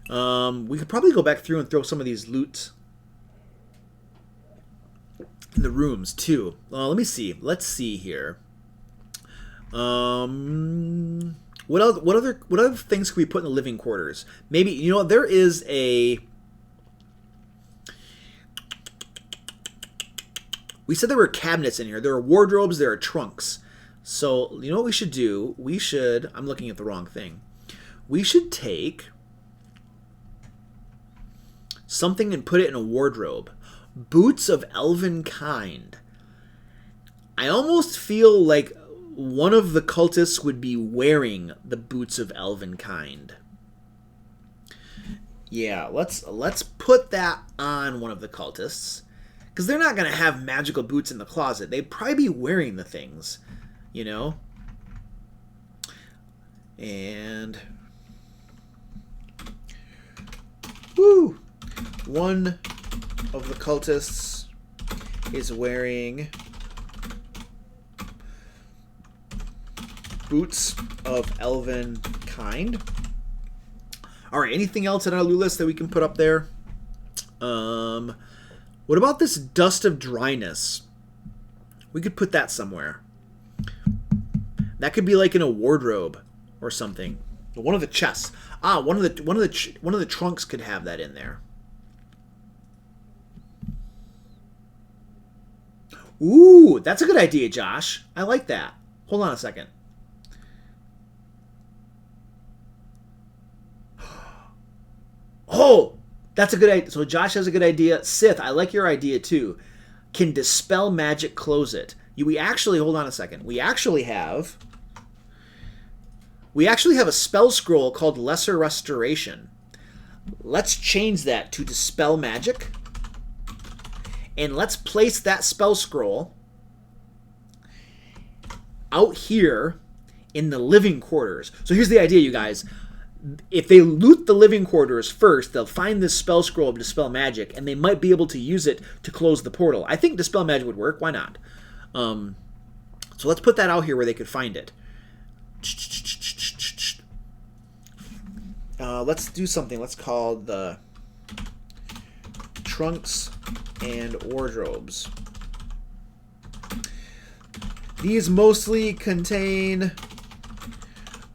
we could probably go back through and throw some of these loot in the rooms too. Let me see. Let's see here. What other things can we put in the living quarters? Maybe, you know, there is a. We said there were cabinets in here. There are wardrobes. There are trunks. So you know what we should do? We should. I'm looking at the wrong thing. We should take something and put it in a wardrobe. Boots of elven kind. I almost feel like one of the cultists would be wearing the boots of elven kind. Yeah, let's put that on one of the cultists, because they're not going to have magical boots in the closet. They'd probably be wearing the things, you know? And woo! One of the cultists is wearing boots of elven kind. Alright, anything else on our loot list that we can put up there? What about this dust of dryness? We could put that somewhere. That could be like in a wardrobe or something. One of the chests. One of the trunks could have that in there. Ooh, that's a good idea, Josh. I like that. Hold on a second. Oh, that's a good idea. So Josh has a good idea. Sith, I like your idea too. Can dispel magic close it? We actually, hold on a second. We actually have a spell scroll called Lesser Restoration. Let's change that to dispel magic. And let's place that spell scroll out here in the living quarters. So here's the idea, you guys. If they loot the living quarters first, they'll find this spell scroll of Dispel Magic, and they might be able to use it to close the portal. I think Dispel Magic would work. Why not? So let's put that out here where they could find it. Let's do something. Let's call the trunks and wardrobes. These mostly contain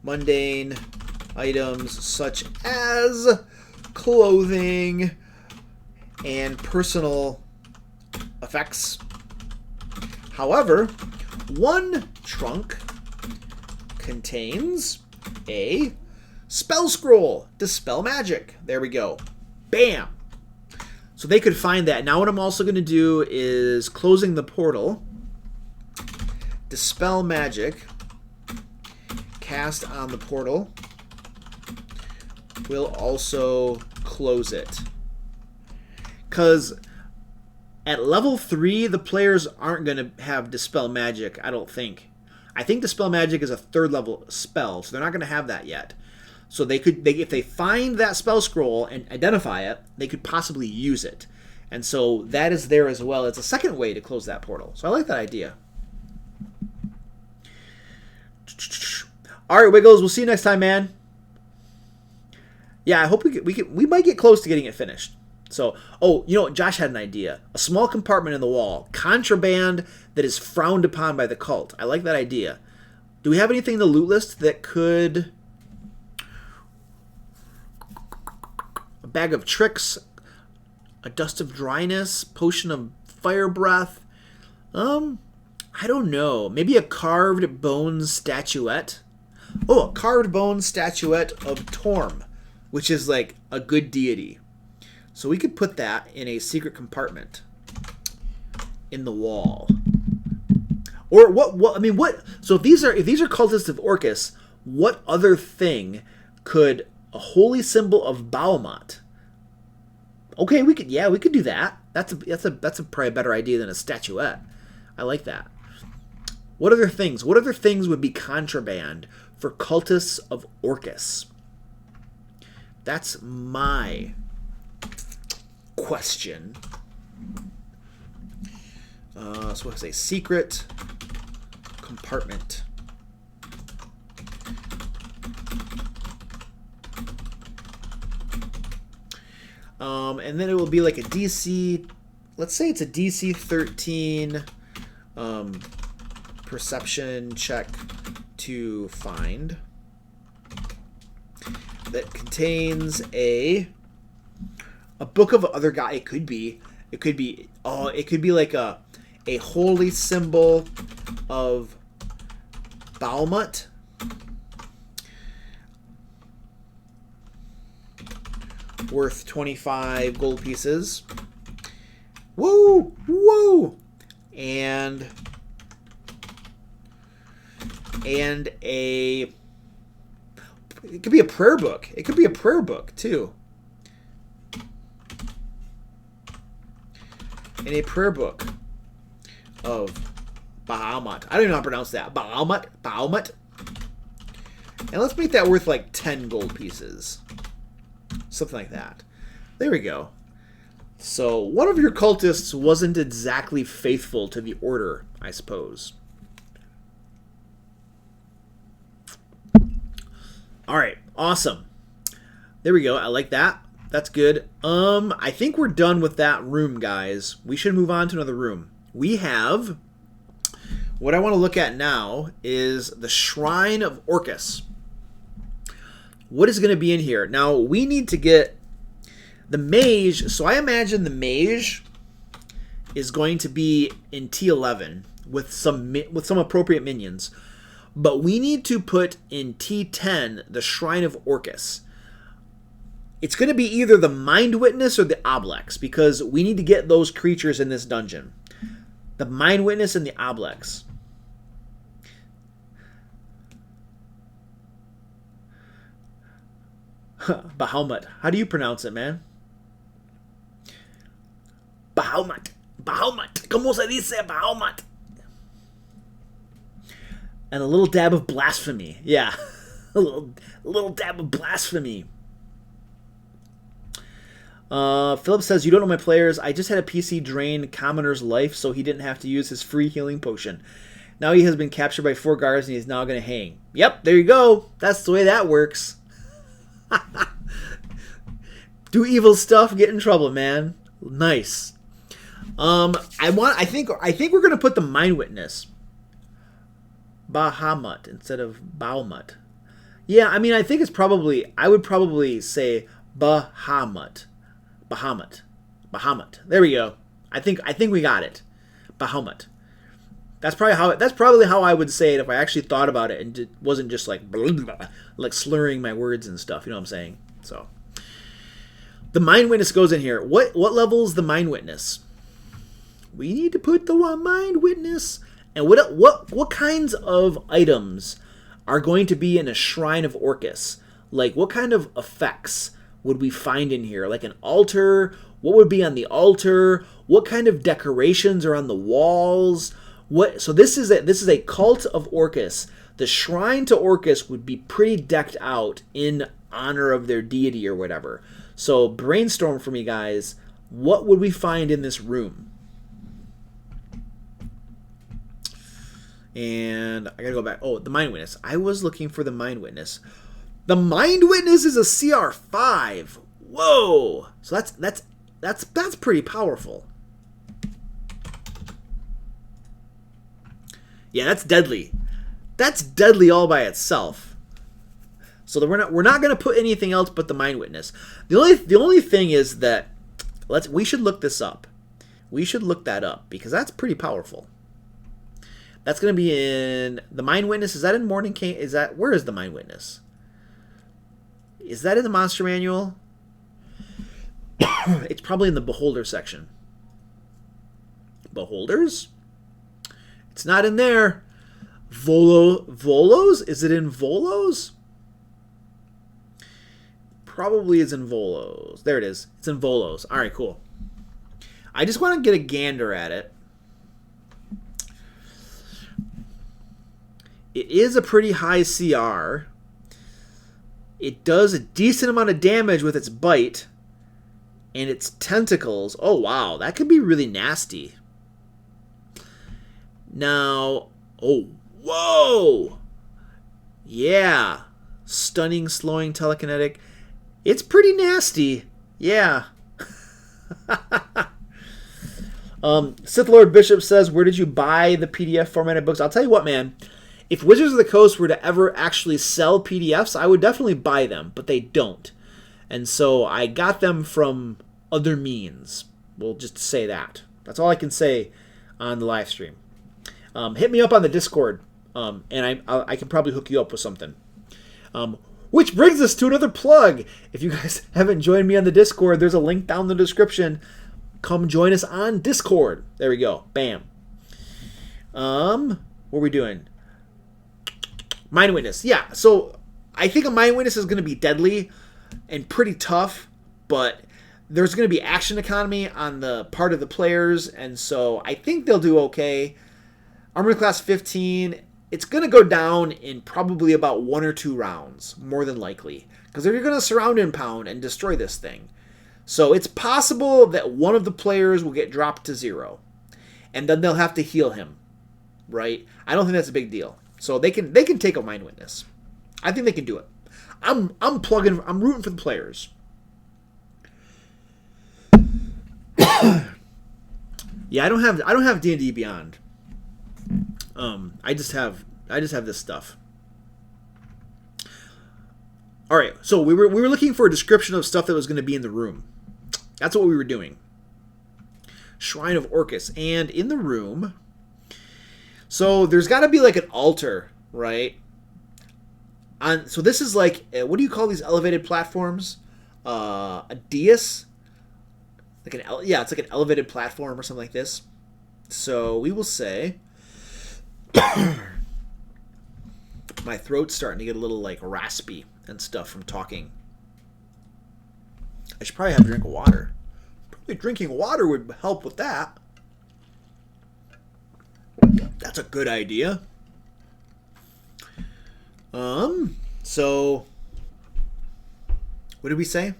mundane items such as clothing and personal effects. However, one trunk contains a spell scroll, Dispel Magic. There we go. Bam! So they could find that. Now what I'm also going to do is closing the portal. Dispel Magic. Cast on the portal. Will also close it. Because at level 3, the players aren't going to have Dispel Magic, I don't think. I think Dispel Magic is a 3rd level spell, so they're not going to have that yet. So if they find that spell scroll and identify it, they could possibly use it. And so that is there as well. It's a second way to close that portal. So I like that idea. All right, Wiggles, we'll see you next time, man. Yeah, I hope we might get close to getting it finished. So, oh, you know, Josh had an idea. A small compartment in the wall. Contraband that is frowned upon by the cult. I like that idea. Do we have anything in the loot list that could... A bag of tricks, a dust of dryness, potion of fire breath. I don't know. Maybe a carved bone statuette. Oh, a carved bone statuette of Torm, which is like a good deity. So we could put that in a secret compartment in the wall. Or what I mean, what, so if these are cultists of Orcus, what other thing could a holy symbol of Bahamut? Okay, we could do that. That's probably a better idea than a statuette. I like that. What other things? What other things would be contraband for cultists of Orcus? That's my question. So what is a secret compartment? And then it will be like a DC, let's say it's a DC 13 perception check to find that contains a book of other guy. It could be like a holy symbol of Bahamut. Worth 25 gold pieces. Woo! Woo! And it could be a prayer book. It could be a prayer book too. And a prayer book of Bahamut. I don't even know how to pronounce that. Bahamut. And let's make that worth like 10 gold pieces. Something like that. There we go. So one of your cultists wasn't exactly faithful to the order, I suppose. All right, awesome. There we go. I like that. That's good. I think we're done with that room, guys. We should move on to another room. We have, what I want to look at now is the Shrine of Orcus. What is going to be in here? Now, we need to get the mage. So I imagine the mage is going to be in T11 with some appropriate minions. But we need to put in T10 the Shrine of Orcus. It's going to be either the Mind Witness or the Oblex, because we need to get those creatures in this dungeon. The Mind Witness and the Oblex. Bahamut. How do you pronounce it, man? Bahamut. ¿Cómo se dice Bahamut? And a little dab of blasphemy. Yeah. a little dab of blasphemy. Philip says, you don't know my players. I just had a PC drain Commoner's life so he didn't have to use his free healing potion. Now he has been captured by 4 guards and he's now going to hang. Yep, there you go. That's the way that works. Do evil stuff, get in trouble, man. Nice. I think we're gonna put the Mind Witness Bahamut instead of Bahamut. Yeah, I mean, I think it's probably, I would probably say Bahamut. There we go. I think we got it. Bahamut. That's probably how I would say it if I actually thought about it and it wasn't just like blah, blah, blah, like slurring my words and stuff. You know what I'm saying? So the Mind Witness goes in here. What level is the Mind Witness? We need to put the Mind Witness. And what kinds of items are going to be in a Shrine of Orcus? Like, what kind of effects would we find in here? Like an altar? What would be on the altar? What kind of decorations are on the walls? So this is a cult of Orcus. The Shrine to Orcus would be pretty decked out in honor of their deity or whatever. So brainstorm for me, guys. What would we find in this room? And I gotta go back. Oh, the Mind Witness. I was looking for the Mind Witness. The Mind Witness is a CR5. Whoa! So that's That's pretty powerful. Yeah, that's deadly. That's deadly all by itself. So we're not going to put anything else but the Mind Witness. The only thing is that we should look this up. We should look that up because that's pretty powerful. That's going to be in the Mind Witness. Is that in Morning King? Where is the Mind Witness? Is that in the Monster Manual? It's probably in the Beholder section. Beholders? It's not in there. Volos? Is it in Volos? Probably is in Volos. There it is. It's in Volos. All right, cool. I just want to get a gander at it. It is a pretty high CR. It does a decent amount of damage with its bite and its tentacles. Oh, wow. That could be really nasty. Now, oh, whoa. Yeah. Stunning, slowing, telekinetic. It's pretty nasty. Yeah. Sith Lord Bishop says, where did you buy the PDF formatted books? I'll tell you what, man. If Wizards of the Coast were to ever actually sell PDFs, I would definitely buy them, but they don't. And so I got them from other means. We'll just say that. That's all I can say on the live stream. Hit me up on the Discord, and I can probably hook you up with something. Which brings us to another plug. If you guys haven't joined me on the Discord, there's a link down in the description. Come join us on Discord. There we go. Bam. What are we doing? Mind Witness. Yeah, so I think a Mind Witness is going to be deadly and pretty tough, but there's going to be action economy on the part of the players, and so I think they'll do okay. Armor Class 15, it's going to go down in probably about 1 or 2 rounds, more than likely, because they're going to surround and pound and destroy this thing. So it's possible that one of the players will get dropped to 0, and then they'll have to heal him, right? I don't think that's a big deal. So they can take a Mind Witness. I think they can do it. I'm rooting for the players. Yeah, I don't have D&D Beyond. I just have this stuff. All right, so we were looking for a description of stuff that was going to be in the room. That's what we were doing. Shrine of Orcus, and in the room. So there's got to be like an altar, right? So this is like, what do you call these elevated platforms? A dais? It's like an elevated platform or something like this. So we will say, my throat's starting to get a little like raspy and stuff from talking. I should probably have a drink of water. Probably drinking water would help with that. That's a good idea. So what did we say?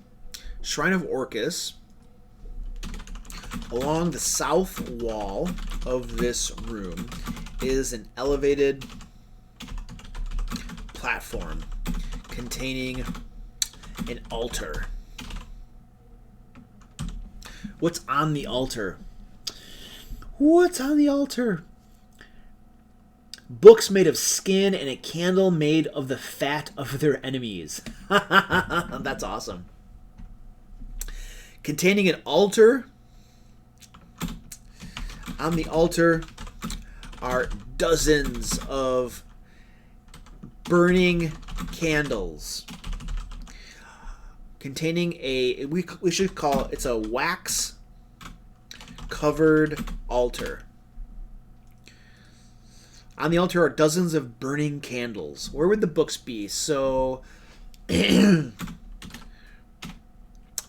Shrine of Orcus. Along the south wall of this room is an elevated platform containing an altar. What's on the altar? What's on the altar? Books made of skin and a candle made of the fat of their enemies. That's awesome. Containing an altar. On the altar are dozens of burning candles. Containing we should call it's a wax covered altar. On the altar are dozens of burning candles. Where would the books be? So,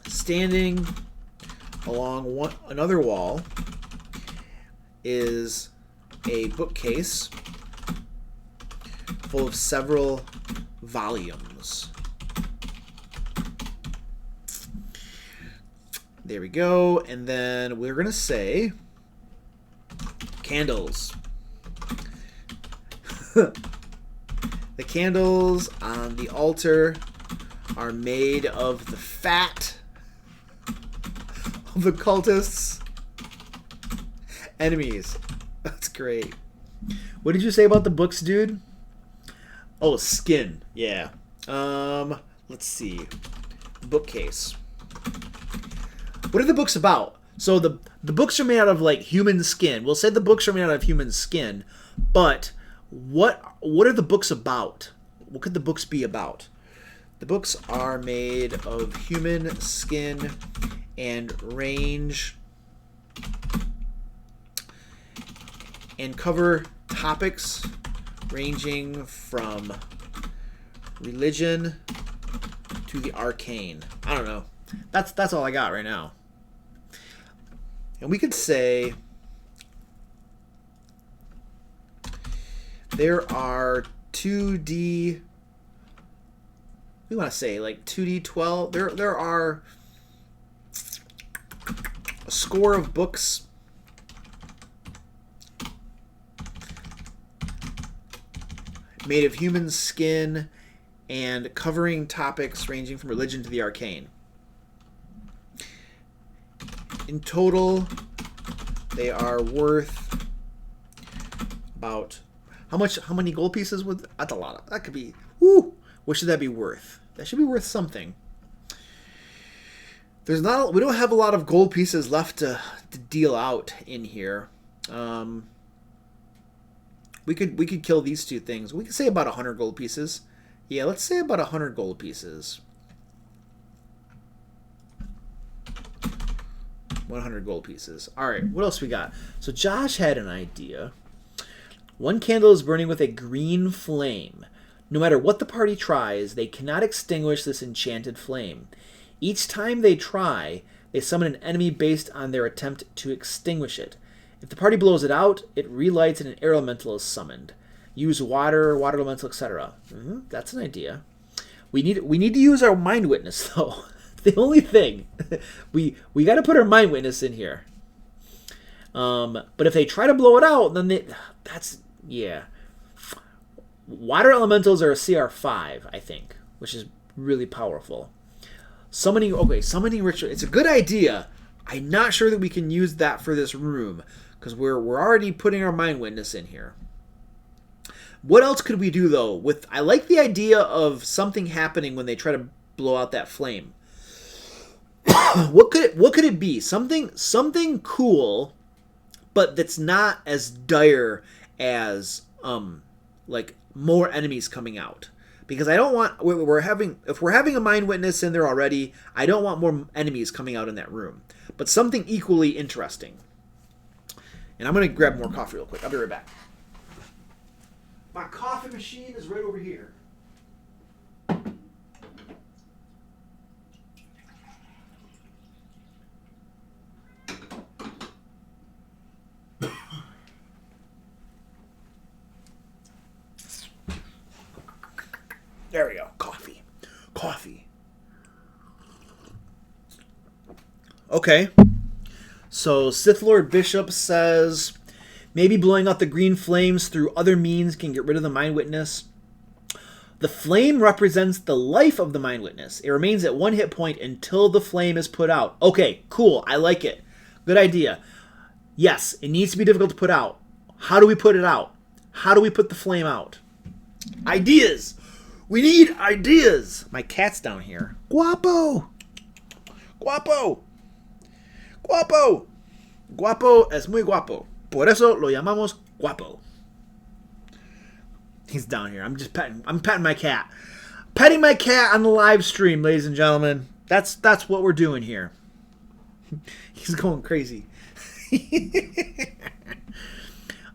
standing along another wall is a bookcase full of several volumes. There we go. And then we're going to say candles. The candles on the altar are made of the fat of the cultists. Enemies. That's great. What did you say about the books, dude? Oh, skin. Yeah. Let's see. Bookcase. What are the books about? So the books are made out of like human skin. We'll say the books are made out of human skin, but what are the books about? What could the books be about? The books are made of human skin and range and cover topics ranging from religion to the arcane. I don't know. That's all I got right now. And we could say there are 2D. We want to say like 2D12. There are a score of books made of human skin and covering topics ranging from religion to the arcane. In total, they are worth about how many gold pieces would that's a lot. That could be what should that be worth? That should be worth something. We don't have a lot of gold pieces left to deal out in here. We could kill these two things. We could say about 100 gold pieces. Yeah, let's say about 100 gold pieces. 100 gold pieces. All right, what else we got? So Josh had an idea. One candle is burning with a green flame. No matter what the party tries, they cannot extinguish this enchanted flame. Each time they try, they summon an enemy based on their attempt to extinguish it. If the party blows it out, it relights and an air elemental is summoned. Use water elemental, etc. That's an idea. We need to use our mind witness though. The only thing we got to put our mind witness in here. But if they try to blow it out, then yeah. Water elementals are a CR5, I think, which is really powerful. Summoning ritual. It's a good idea. I'm not sure that we can use that for this room because we're already putting our mind witness in here. What else could we do though? I like the idea of something happening when they try to blow out that flame. What could it be? Something cool, but that's not as dire as like more enemies coming out. Because I don't want if we're having a mind witness in there already, I don't want more enemies coming out in that room. But something equally interesting. And I'm gonna grab more coffee real quick. I'll be right back. My coffee machine is right over here. There we go. Coffee. Okay. So Sith Lord Bishop says maybe blowing out the green flames through other means can get rid of the mind witness. The flame represents the life of the mind witness. It remains at 1 hit point until the flame is put out. Okay, cool. I like it. Good idea. Yes, it needs to be difficult to put out. How do we put it out? How do we put the flame out? Ideas. We need ideas. My cat's down here. Guapo. Guapo es muy guapo. Por eso lo llamamos guapo. He's down here. I'm petting my cat. Petting my cat on the live stream, ladies and gentlemen. That's what we're doing here. He's going crazy.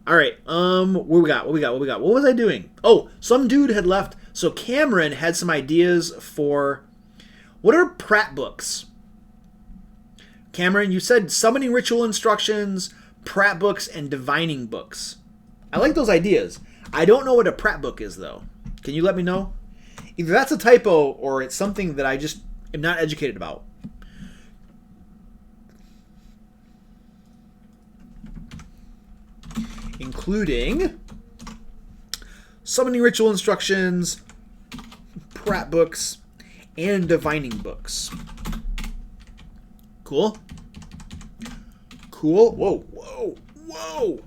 All right. What we got? What was I doing? Oh, some dude had left. So Cameron had some ideas for what are Pratt books? Cameron, you said summoning ritual instructions, Pratt books, and divining books. I like those ideas. I don't know what a Pratt book is, though. Can you let me know? Either that's a typo or it's something that I just am not educated about. Including summoning ritual instructions, Pratt books, and divining books. Cool. Cool. Whoa, whoa, whoa,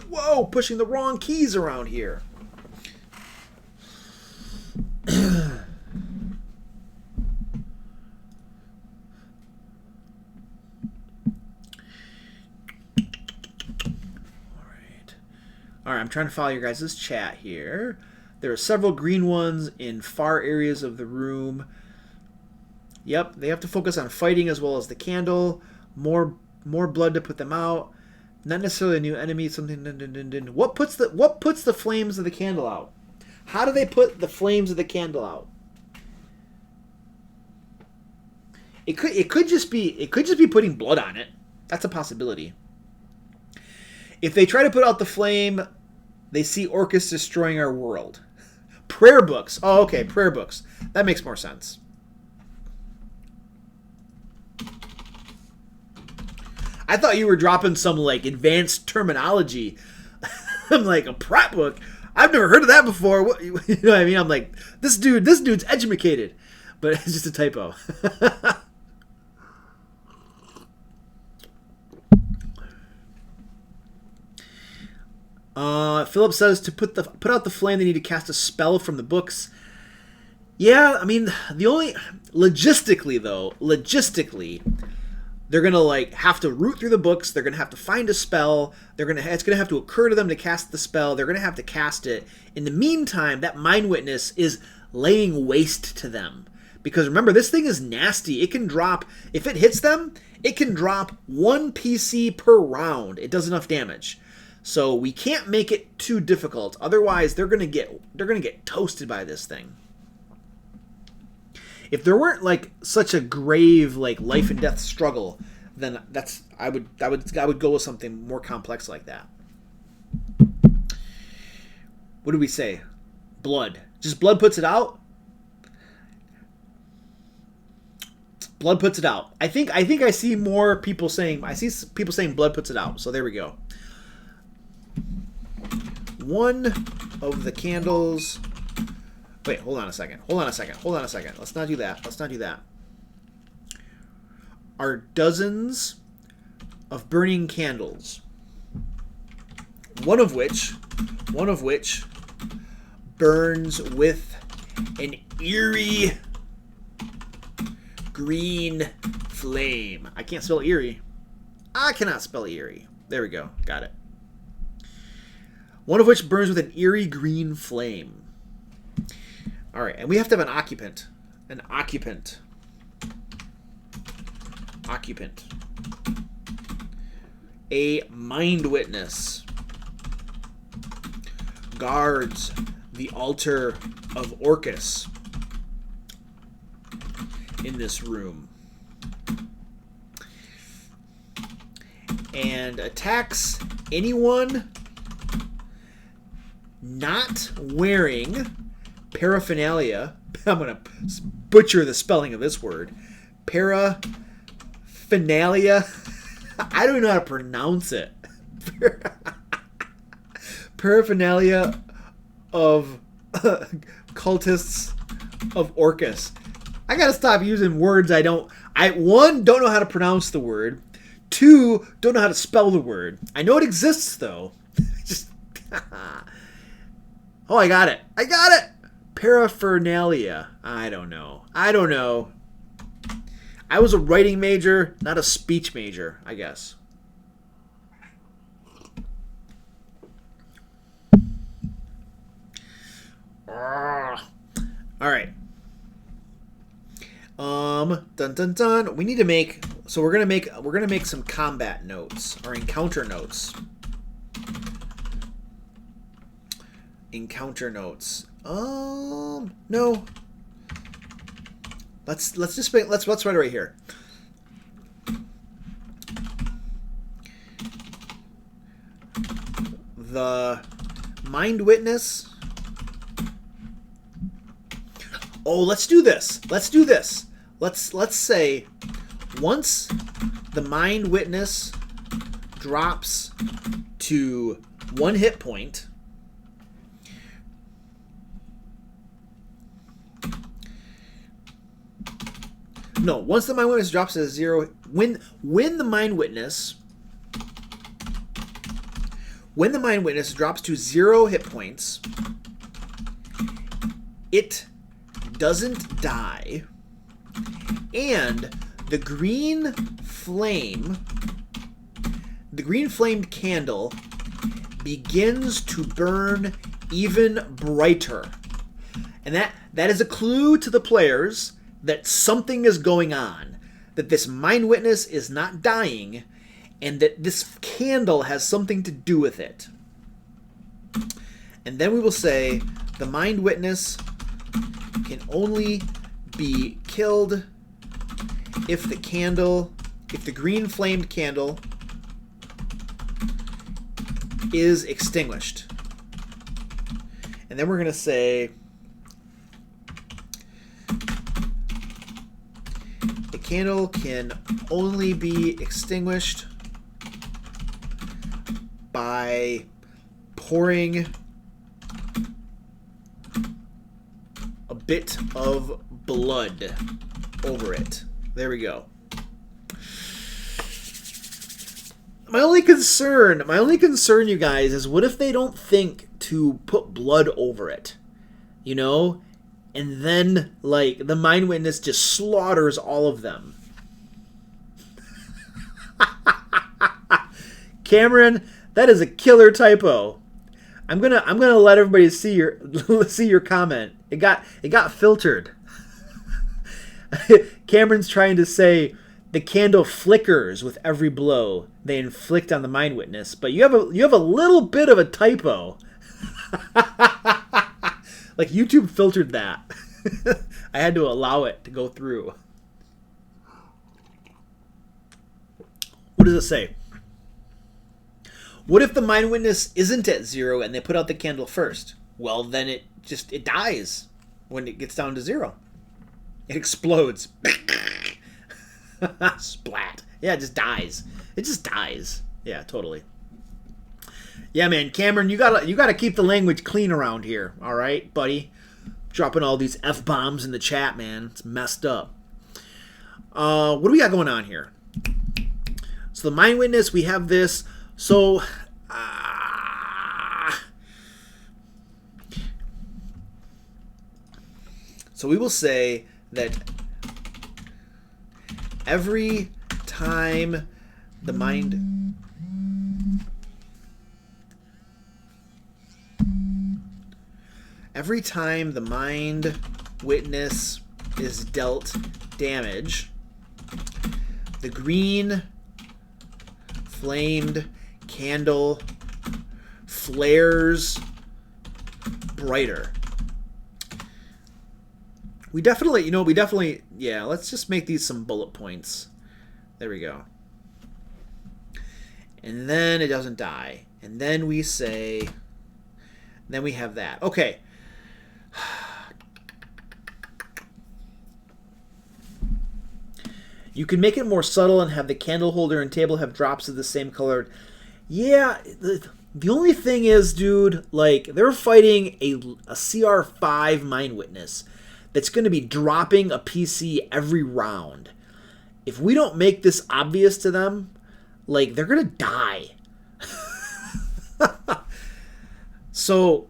whoa. Pushing the wrong keys around here. All right, I'm trying to follow your guys' chat here. There are several green ones in far areas of the room. Yep, they have to focus on fighting as well as the candle. More blood to put them out. Not necessarily a new enemy. Something. What puts the flames of the candle out? How do they put the flames of the candle out? It could just be putting blood on it. That's a possibility. If they try to put out the flame, they see Orcus destroying our world. Prayer books. Oh, okay, prayer books. That makes more sense. I thought you were dropping some like advanced terminology. I'm like, a prep book? I've never heard of that before. What, you know what I mean? I'm like, this dude's educated. But it's just a typo. Philip says to put out the flame, they need to cast a spell from the books. Yeah, I mean, logistically, they're gonna like have to root through the books. They're gonna have to find a spell. It's gonna have to occur to them to cast the spell. They're gonna have to cast it. In the meantime, that mind witness is laying waste to them. Because remember, this thing is nasty. It can drop, if it hits them, it can drop 1 PC per round. It does enough damage. So we can't make it too difficult. Otherwise, they're gonna get toasted by this thing. If there weren't like such a grave like life and death struggle, then I would go with something more complex like that. What do we say? Blood. Just blood puts it out? Blood puts it out. I think I see more people saying blood puts it out. So there we go. One of the candles. Wait, hold on a second. Let's not do that. Are dozens of burning candles. One of which burns with an eerie green flame. I can't spell eerie. I cannot spell eerie. There we go. Got it. One of which burns with an eerie green flame. All right, and we have to have an occupant. A mind witness. Guards the altar of Orcus in this room. And attacks anyone not wearing paraphernalia. I'm going to butcher the spelling of this word. Paraphernalia. I don't even know how to pronounce it. Paraphernalia of cultists of Orcus. I got to stop using words one, don't know how to pronounce the word. Two, don't know how to spell the word. I know it exists, though. Just... Oh, I got it. Paraphernalia. I don't know. I was a writing major, not a speech major, I guess. All right. Dun. We need to make. So we're gonna make some combat notes or encounter notes. No. Let's write it right here. The mind witness. Oh, let's do this. Let's say once the mind witness drops to 1 hit point. No, once the mind witness drops to 0, when the mind witness When the Mind Witness drops to 0 hit points, it doesn't die, and the green flamed candle begins to burn even brighter. And that is a clue to the players that something is going on, that this Mind Witness is not dying, and that this candle has something to do with it. And then we will say the Mind Witness can only be killed if the green flamed candle is extinguished. And then we're going to say the candle can only be extinguished by pouring a bit of blood over it. There we go. My only concern, you guys, is what if they don't think to put blood over it? You know? And then, like, the Mind Witness just slaughters all of them. Cameron, that is a killer typo. I'm gonna let everybody see your comment. It got filtered. Cameron's trying to say the candle flickers with every blow they inflict on the Mind Witness, but you have a little bit of a typo. Like, YouTube filtered that. I had to allow it to go through. What does it say? What if the Mind Witness isn't at 0 and they put out the candle first? Well, then it dies when it gets down to 0. It explodes. Splat. Yeah, it just dies. It just dies. Yeah, totally. Yeah, man, Cameron, you gotta keep the language clean around here, all right, buddy? Dropping all these F-bombs in the chat, man. It's messed up. What do we got going on here? So the Mind Witness, we have this. So, we will say that every time the Mind Witness is dealt damage, the green flamed candle flares brighter. We definitely, yeah, let's just make these some bullet points. There we go. And then it doesn't die. And then we say, then we have that. Okay. You can make it more subtle and have the candle holder and table have drops of the same color. Yeah, the only thing is, dude, like, they're fighting a CR5 Mind Witness that's going to be dropping a PC every round. If we don't make this obvious to them, like, they're going to die. So,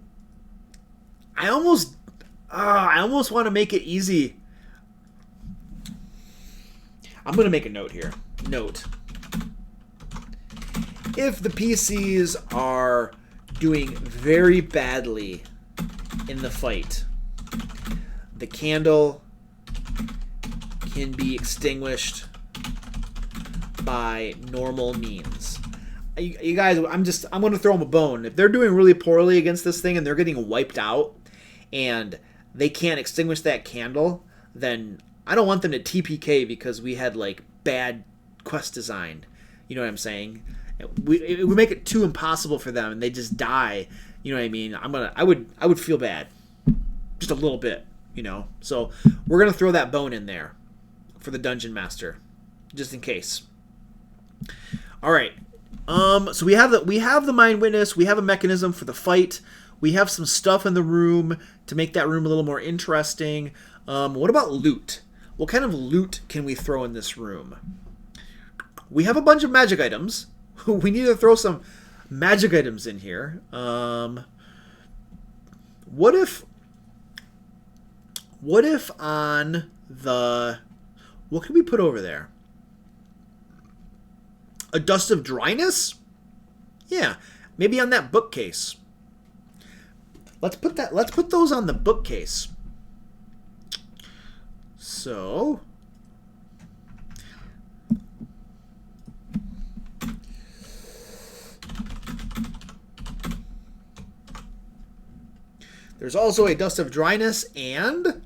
I almost want to make it easy. I'm going to make a note here. Note. If the PCs are doing very badly in the fight, the candle can be extinguished by normal means. You guys, I'm going to throw them a bone. If they're doing really poorly against this thing and they're getting wiped out and they can't extinguish that candle, then I don't want them to TPK because we had, like, bad quest design. You know what I'm saying? We make it too impossible for them and they just die. You know what I mean? I would feel bad. Just a little bit, you know? So we're going to throw that bone in there for the Dungeon Master, just in case. All right. So we have the Mind Witness. We have a mechanism for the fight. We have some stuff in the room to make that room a little more interesting. What about loot? What kind of loot can we throw in this room? We have a bunch of magic items. We need to throw some magic items in here. What if on the... What can we put over there? A dust of dryness? Yeah, maybe on that bookcase. Let's put those on the bookcase. So... There's also a dust of dryness and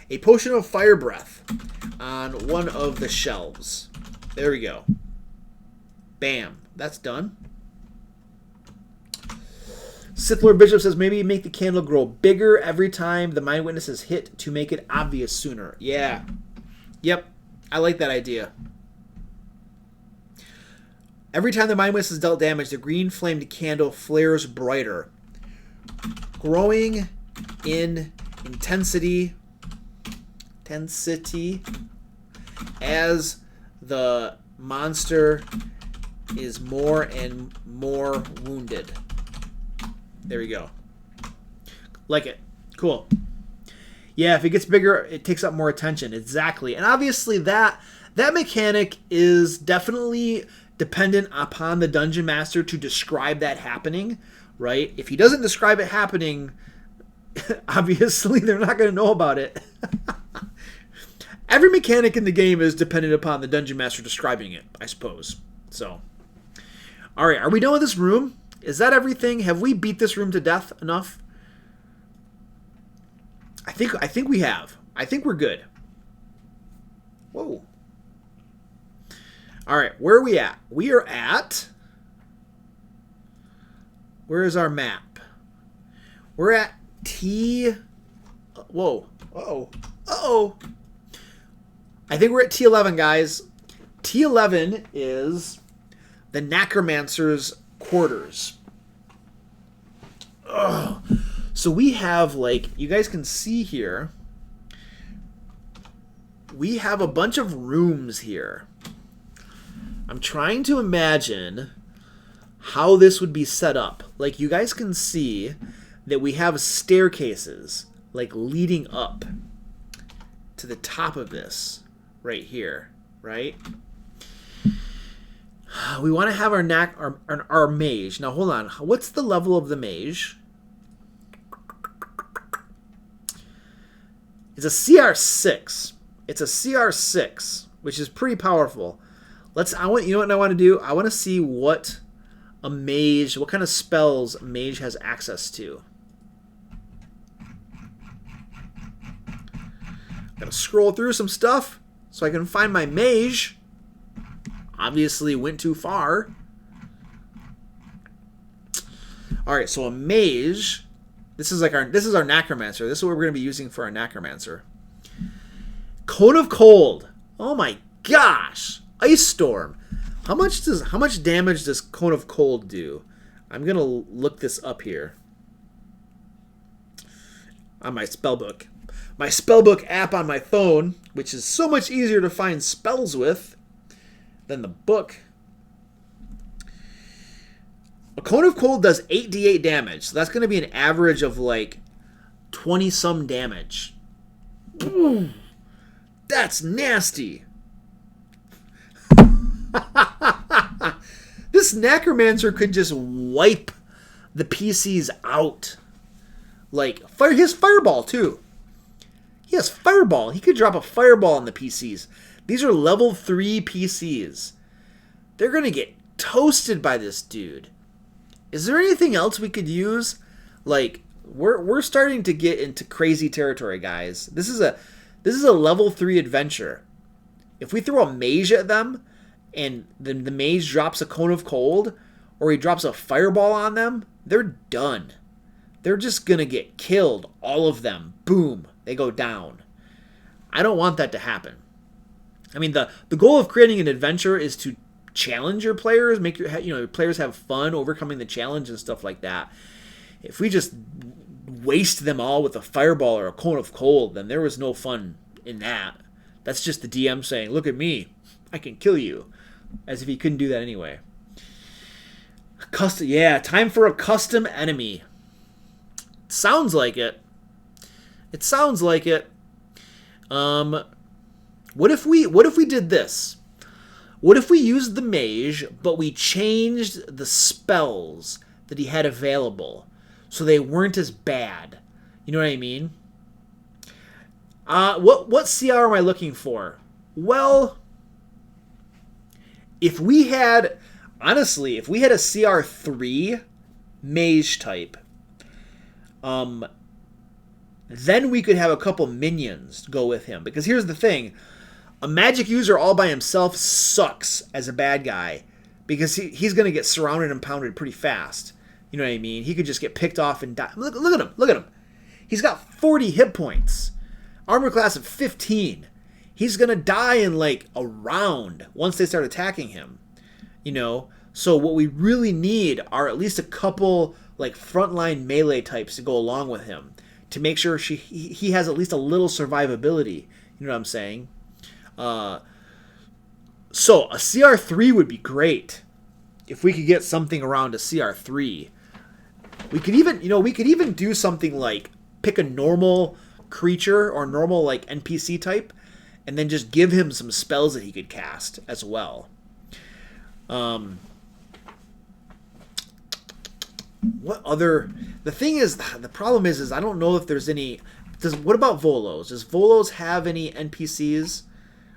a potion of fire breath on one of the shelves. There we go. Bam. That's done. Sithler Bishop says maybe make the candle grow bigger every time the Mind Witness is hit to make it obvious sooner. Yeah. Yep. I like that idea. Every time the Mind Witness is dealt damage, the green flamed candle flares brighter, growing in intensity as the monster is more and more wounded. There we go. Like it. Cool. Yeah, if it gets bigger, it takes up more attention. Exactly. And obviously that mechanic is definitely dependent upon the Dungeon Master to describe that happening, right? If he doesn't describe it happening, obviously they're not going to know about it. Every mechanic in the game is dependent upon the Dungeon Master describing it, I suppose. So, all right, are we done with this room? Is that everything? Have we beat this room to death enough? I think we have. I think we're good. Whoa. All right, where are we at? We are at... Where is our map? We're at T... Whoa. Uh-oh. Uh-oh. I think we're at T11, guys. T11 is the Necromancer's quarters. Ugh. So we have, like, you guys can see here, we have a bunch of rooms here. I'm trying to imagine how this would be set up. Like, you guys can see that we have staircases, like, leading up to the top of this right here, right? We want to have our mage. Now, hold on. What's the level of the mage? It's a CR6. It's a CR6, which is pretty powerful. You know what I want to do? I want to see what kind of spells a mage has access to. Gotta scroll through some stuff so I can find my mage. Obviously went too far. Alright, so a mage. This is our necromancer. This is what we're gonna be using for our necromancer. Cone of Cold. Oh my gosh. Ice Storm. How much damage does Cone of Cold do? I'm gonna look this up here on my spellbook. My spellbook app on my phone, which is so much easier to find spells with than the book. A Cone of Cold does 8d8 damage, so that's going to be an average of like 20-some damage. Ooh, that's nasty. This Necromancer could just wipe the PCs out. Like, he has Fireball, too. He has Fireball. He could drop a Fireball on the PCs. These are level 3 PCs. They're going to get toasted by this dude. Is there anything else we could use? Like, we're starting to get into crazy territory, guys. This is a level 3 adventure. If we throw a mage at them, and the mage drops a Cone of Cold, or he drops a Fireball on them, they're done. They're just going to get killed, all of them. Boom. They go down. I don't want that to happen. I mean, the goal of creating an adventure is to challenge your players, make your players have fun overcoming the challenge and stuff like that. If we just waste them all with a Fireball or a Cone of Cold, then there was no fun in that. That's just the DM saying, "Look at me, I can kill you," as if he couldn't do that anyway. Custom, yeah, time for a custom enemy. Sounds like it. It sounds like it. What if we did this? What if we used the mage, but we changed the spells that he had available so they weren't as bad? You know what I mean? What CR am I looking for? Well, if we had a CR3 mage type, then we could have a couple minions go with him. Because here's the thing. A magic user all by himself sucks as a bad guy. Because he's going to get surrounded and pounded pretty fast. You know what I mean? He could just get picked off and die. Look at him. Look at him. He's got 40 hit points. Armor class of 15. He's going to die in like a round once they start attacking him. You know? So what we really need are at least a couple like frontline melee types to go along with him. To make sure he has at least a little survivability. You know what I'm saying? So a CR3 would be great. If we could get something around a CR3. We could even do something like pick a normal creature or normal like NPC type and then just give him some spells that he could cast as well. What other... The problem is I don't know if there's any... What about Volos? Does Volos have any NPCs?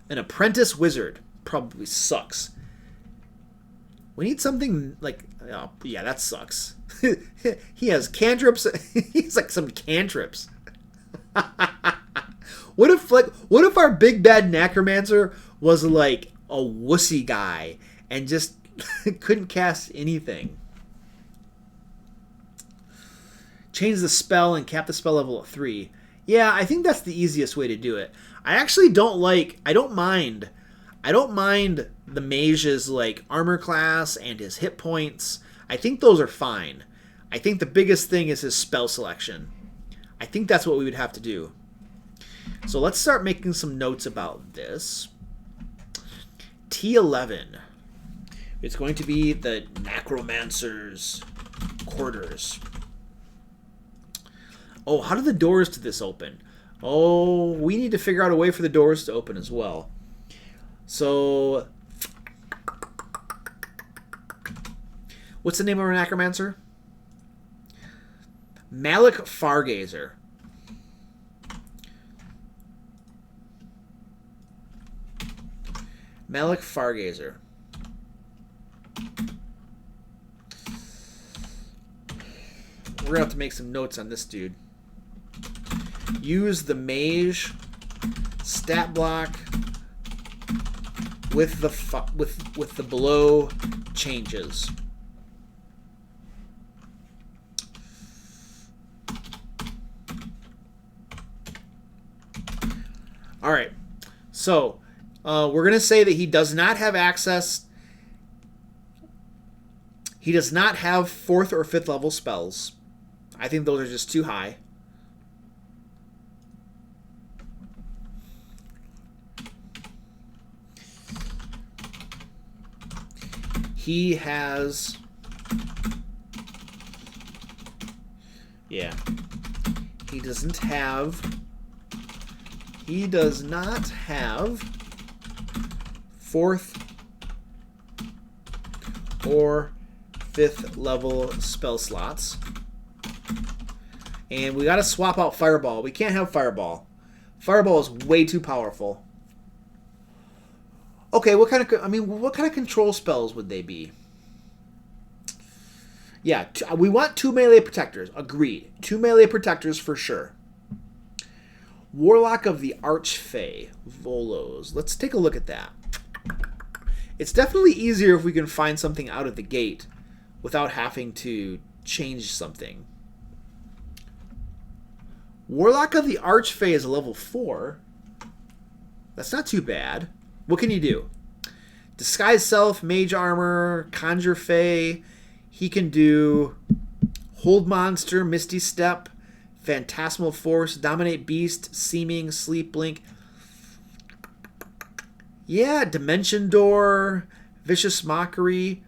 An apprentice wizard probably sucks. We need something like... Oh, yeah, that sucks. He has cantrips. He's like some cantrips. What if our big bad necromancer was like a wussy guy and just couldn't cast anything? Change the spell and cap the spell level at 3. Yeah, I think that's the easiest way to do it. I actually don't mind the mage's like armor class and his hit points. I think those are fine. I think the biggest thing is his spell selection. I think that's what we would have to do. So let's start making some notes about this. T11. It's going to be the necromancer's quarters. Oh, how do the doors to this open? Oh, we need to figure out a way for the doors to open as well. So, what's the name of our necromancer? Malik Fargazer. Malik Fargazer. We're going to have to make some notes on this dude. Use the mage stat block with the below changes. All right. So, we're going to say that he does not have access. He does not have 4th or 5th level spells. I think those are just too high. He has... Yeah. He does not have 4th or 5th level spell slots. And we got to swap out Fireball. We can't have Fireball. Fireball is way too powerful. Okay, what kind of control spells would they be? Yeah, we want 2 melee protectors. Agreed. 2 melee protectors for sure. Warlock of the Archfey. Volos. Let's take a look at that. It's definitely easier if we can find something out of the gate without having to change something. Warlock of the Archfey is a level 4. That's not too bad. What can you do? Disguise Self, Mage Armor, Conjure Fey. He can do Hold Monster, Misty Step, Phantasmal Force, Dominate Beast, Seeming, Sleep Blink. Yeah, Dimension Door, Vicious Mockery.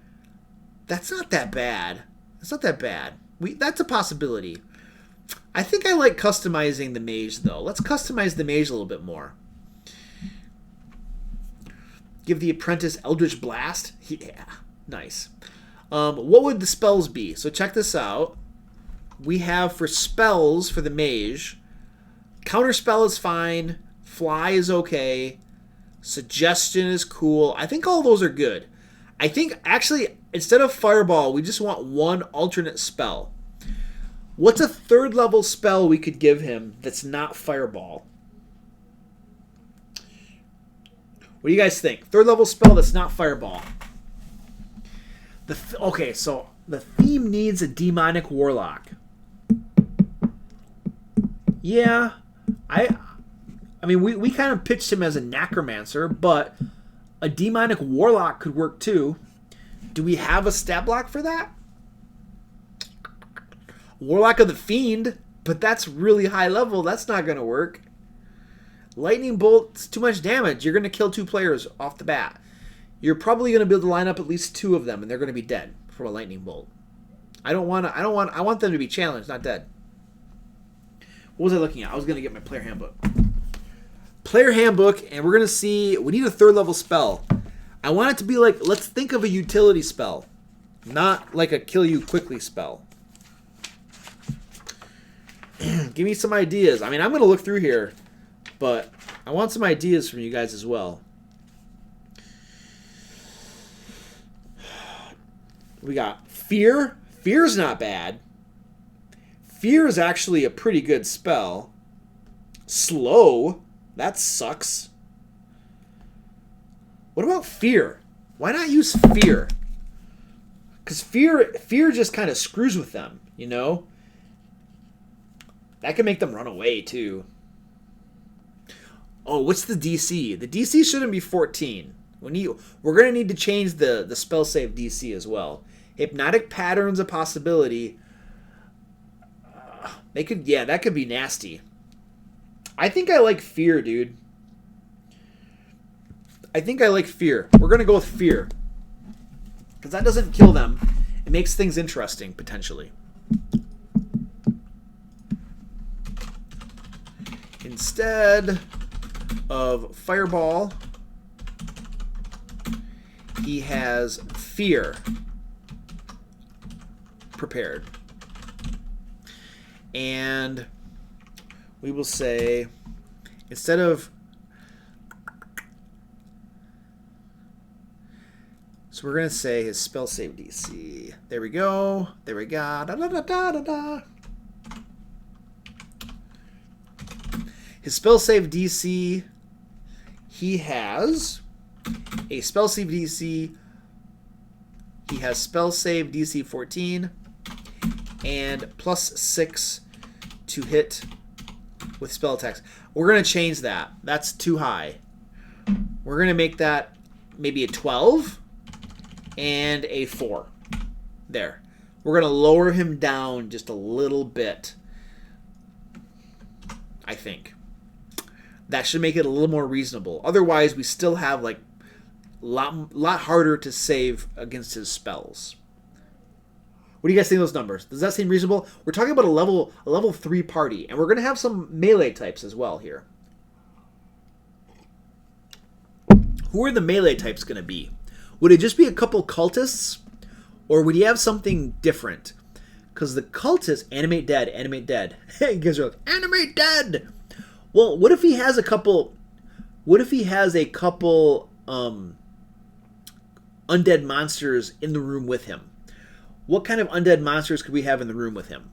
That's not that bad. It's not that bad. That's a possibility. I think I like customizing the mage, though. Let's customize the mage a little bit more. Give the apprentice Eldritch Blast. Yeah, nice. What would the spells be? So check this out. We have for spells for the mage, Counterspell is fine. Fly is okay. Suggestion is cool. I think all those are good. I think, actually, instead of Fireball, we just want one alternate spell. What's a third level spell we could give him that's not Fireball? What do you guys think? Third level spell that's not Fireball. Okay, so the theme needs a demonic warlock. Yeah, I mean, we kind of pitched him as a necromancer, but a demonic warlock could work too. Do we have a stat block for that? Warlock of the Fiend, but that's really high level. That's not going to work. Lightning Bolt's too much damage. You're going to kill 2 players off the bat. You're probably going to be able to line up at least 2 of them, and they're going to be dead from a Lightning Bolt. I want them to be challenged, not dead. What was I looking at? I was going to get my player handbook. Player handbook, and we're going to see, we need a third level spell. I want it to be like, let's think of a utility spell, not like a kill you quickly spell. Give me some ideas. I mean, I'm going to look through here, but I want some ideas from you guys as well. We got Fear. Fear's not bad. Fear is actually a pretty good spell. Slow. That sucks. What about Fear? Why not use Fear? Because fear just kind of screws with them, you know? That can make them run away, too. Oh, what's the DC? The DC shouldn't be 14. We're going to need to change the spell save DC as well. Hypnotic Pattern's a possibility. That could be nasty. I think I like Fear, dude. I think I like Fear. We're going to go with Fear. Because that doesn't kill them. It makes things interesting, potentially. Instead of Fireball, he has Fear prepared. And we will say, instead of... So we're going to say his spell save DC. There we go. There we go. Da, da, da, da, da, da. His spell save DC, he has a spell save DC. He has spell save DC 14 and +6 to hit with spell attacks. We're going to change that. That's too high. We're going to make that maybe a 12 and a 4. There. We're going to lower him down just a little bit, I think. That should make it a little more reasonable. Otherwise, we still have like a lot harder to save against his spells. What do you guys think of those numbers? Does that seem reasonable? We're talking about a level 3 party, and we're going to have some melee types as well here. Who are the melee types going to be? Would it just be a couple cultists, or would you have something different? Because the cultists animate dead, animate dead. You guys are like, animate dead. Well, what if he has a couple? What if he has a couple undead monsters in the room with him? What kind of undead monsters could we have in the room with him?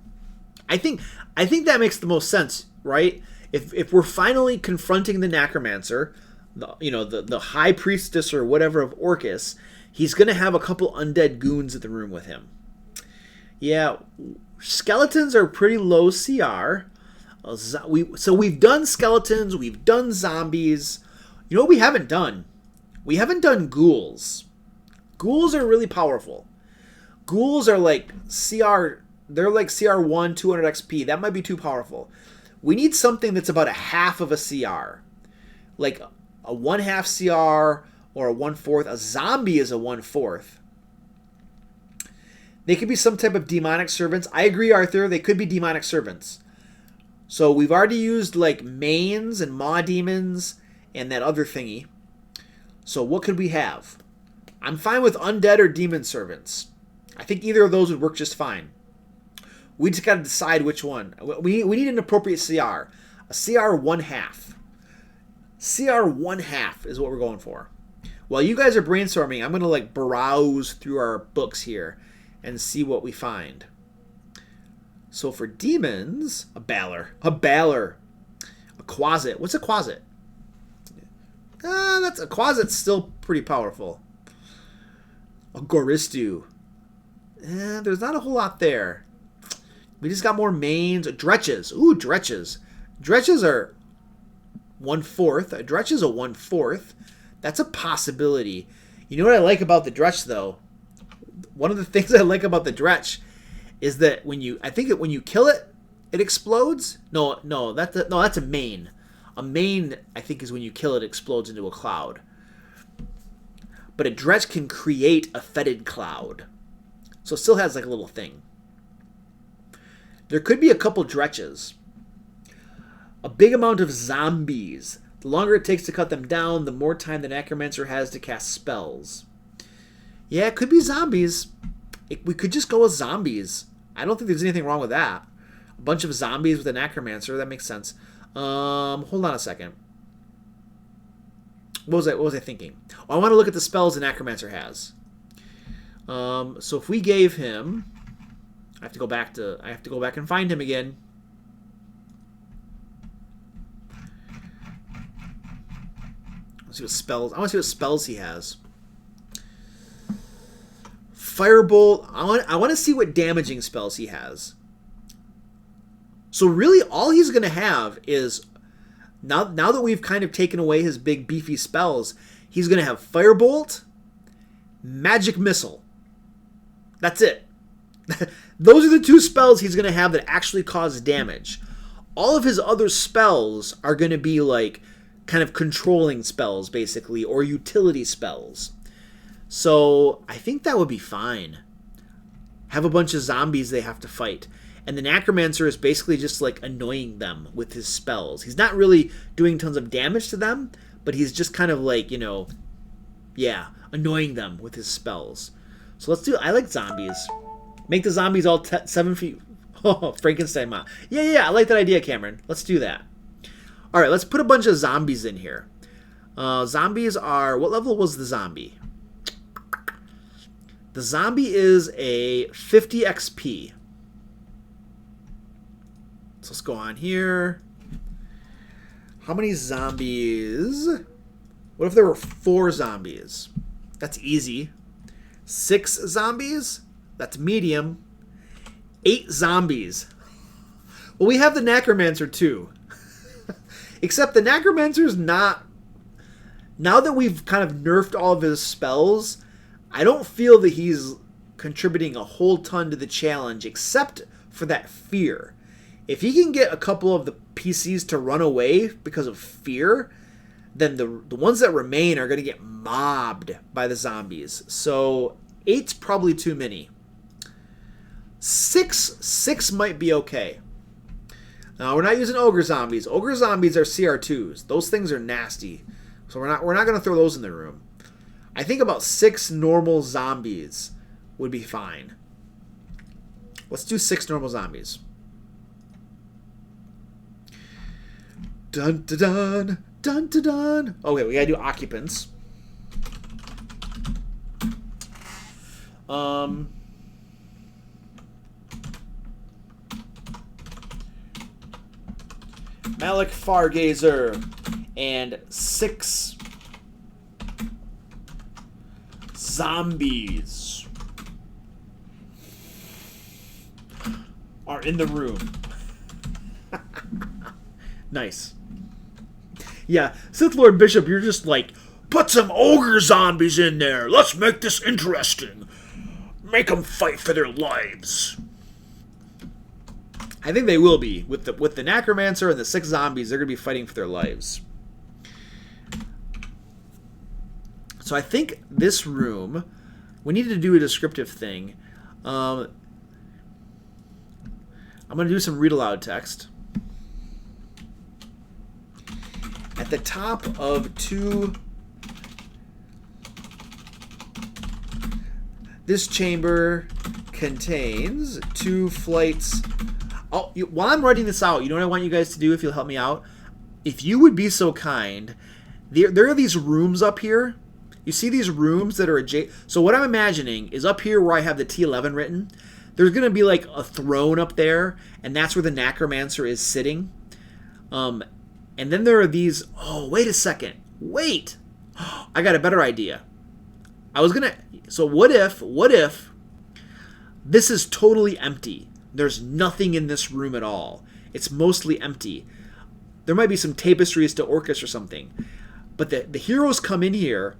I think that makes the most sense, right? If we're finally confronting the necromancer, the high priestess or whatever of Orcus, he's gonna have a couple undead goons in the room with him. Yeah, skeletons are pretty low CR. So we've done skeletons, we've done zombies. You know what we haven't done? We haven't done ghouls. Ghouls are really powerful. Ghouls are like they're like CR1, 200 XP. That might be too powerful. We need something that's about a half of a CR. Like a 1/2 CR or a 1/4. A zombie is a 1/4. They could be some type of demonic servants. I agree, Arthur. They could be demonic servants. So we've already used like mains and maw demons and that other thingy. So what could we have? I'm fine with undead or demon servants. I think either of those would work just fine. We just got to decide which one. We need an appropriate CR. A CR 1/2. CR 1/2 is what we're going for. While you guys are brainstorming, I'm going to like browse through our books here and see what we find. So for demons, a Balor, a Quasit. What's a Quasit? That's a Quasit's still pretty powerful. A Goristu. There's not a whole lot there. We just got more mains. Dretches. Ooh, Dretches. Dretches are 1/4. A Dretch is a 1/4. That's a possibility. You know what I like about the Dretch, though? One of the things I like about the Dretch is that when you kill it, it explodes. No, that's a main. A main, I think, is when you kill it, explodes into a cloud. But a Dretch can create a fetid cloud. So it still has like a little thing. There could be a couple Dretches. A big amount of zombies. The longer it takes to cut them down, the more time the Necromancer has to cast spells. Yeah, it could be zombies. We could just go with zombies. I don't think there's anything wrong with that. A bunch of zombies with a Necromancer, that makes sense. Hold on a second. What was I thinking? Oh, I want to look at the spells the Necromancer has. So if we gave him, I have to go back and find him again. Let's see what spells. I want to see what spells he has. Firebolt. I want to see what damaging spells he has. So really, all he's going to have is now that we've kind of taken away his big beefy spells, he's going to have Firebolt, Magic Missile. That's it. Those are the two spells he's going to have that actually cause damage. All of his other spells are going to be like kind of controlling spells, basically, or utility spells. So I think that would be fine. Have a bunch of zombies they have to fight. And the Necromancer is basically just like annoying them with his spells. He's not really doing tons of damage to them, but he's just kind of like, annoying them with his spells. So let's do, I like zombies. Make the zombies all 7 feet. Oh, Frankenstein Ma. Yeah, I like that idea, Cameron. Let's do that. All right, let's put a bunch of zombies in here. Zombies are, what level was the zombie? The zombie is a 50 XP. So let's go on here. How many zombies? What if there were 4 zombies? That's easy. 6 zombies? That's medium. 8 zombies. Well, we have the Necromancer too. Except the Necromancer's not... Now that we've kind of nerfed all of his spells, I don't feel that he's contributing a whole ton to the challenge, except for that fear. If he can get a couple of the PCs to run away because of fear, then the ones that remain are going to get mobbed by the zombies. So 8's probably too many. 6 might be okay. Now we're not using ogre zombies. Ogre zombies are CR2s. Those things are nasty. So we're not going to throw those in the room. I think about 6 normal zombies would be fine. Let's do 6 normal zombies. Dun dun dun dun dun dun. Okay, we gotta do occupants. Malik Fargazer and 6 zombies are in the room. Nice. Yeah, Sith Lord Bishop, you're just like, put some ogre zombies in there. Let's make this interesting. Make them fight for their lives. I think they will be. With the Necromancer and the 6 zombies, they're going to be fighting for their lives. So I think this room, we need to do a descriptive thing. I'm going to do some read aloud text. At the top of this chamber contains 2 flights. Oh, while I'm writing this out, you know what I want you guys to do if you'll help me out? If you would be so kind, there are these rooms up here. You see these rooms that are adjacent. So what I'm imagining is up here where I have the T11 written, there's going to be like a throne up there, and that's where the necromancer is sitting. And then there are these... Oh, wait a second. Wait! I got a better idea. So what if this is totally empty? There's nothing in this room at all. It's mostly empty. There might be some tapestries to Orcus or something. But the heroes come in here,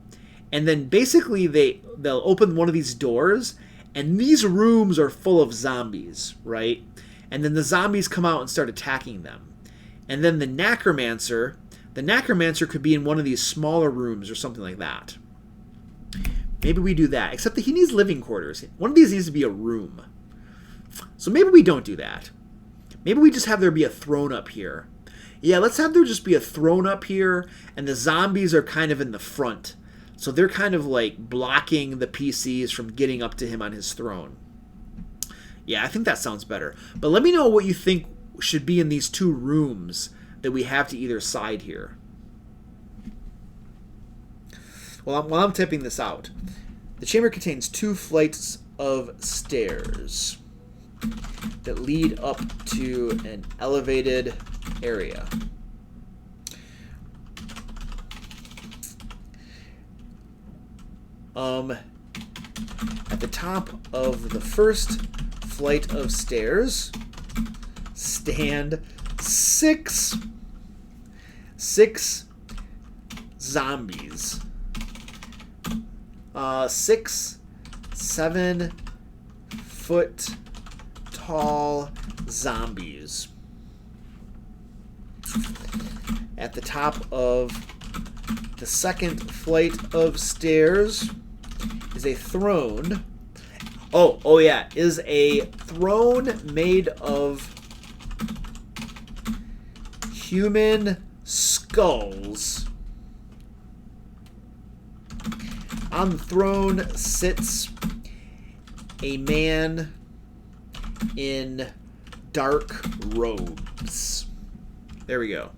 and then basically they'll open one of these doors, and these rooms are full of zombies, right? And then the zombies come out and start attacking them. And then the necromancer could be in one of these smaller rooms or something like that. Maybe we do that, except that he needs living quarters. One of these needs to be a room. So maybe we don't do that. Maybe we just have there be a throne up here. Yeah, let's have there just be a throne up here, and the zombies are kind of in the front. So they're kind of like blocking the PCs from getting up to him on his throne. Yeah, I think that sounds better. But let me know what you think should be in these 2 rooms that we have to either side here. Well, while I'm typing this out, the chamber contains 2 flights of stairs that lead up to an elevated area. At the top of the first flight of stairs stand 6 zombies. 6 7-foot tall zombies. At the top of the second flight of stairs is a throne. Oh yeah, is a throne made of human skulls. On the throne sits a man in dark robes. There we go.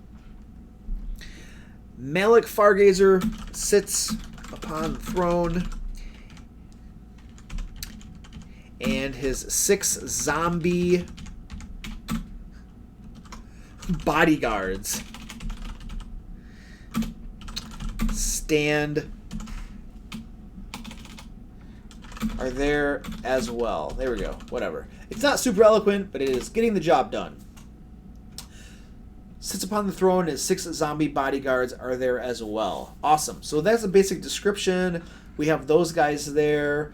Malik Fargazer sits upon the throne, and his 6 zombie bodyguards are there as well. There we go. Whatever. It's not super eloquent, but it is getting the job done. Sits upon the throne, his 6 zombie bodyguards are there as well. Awesome. So that's a basic description. We have those guys there.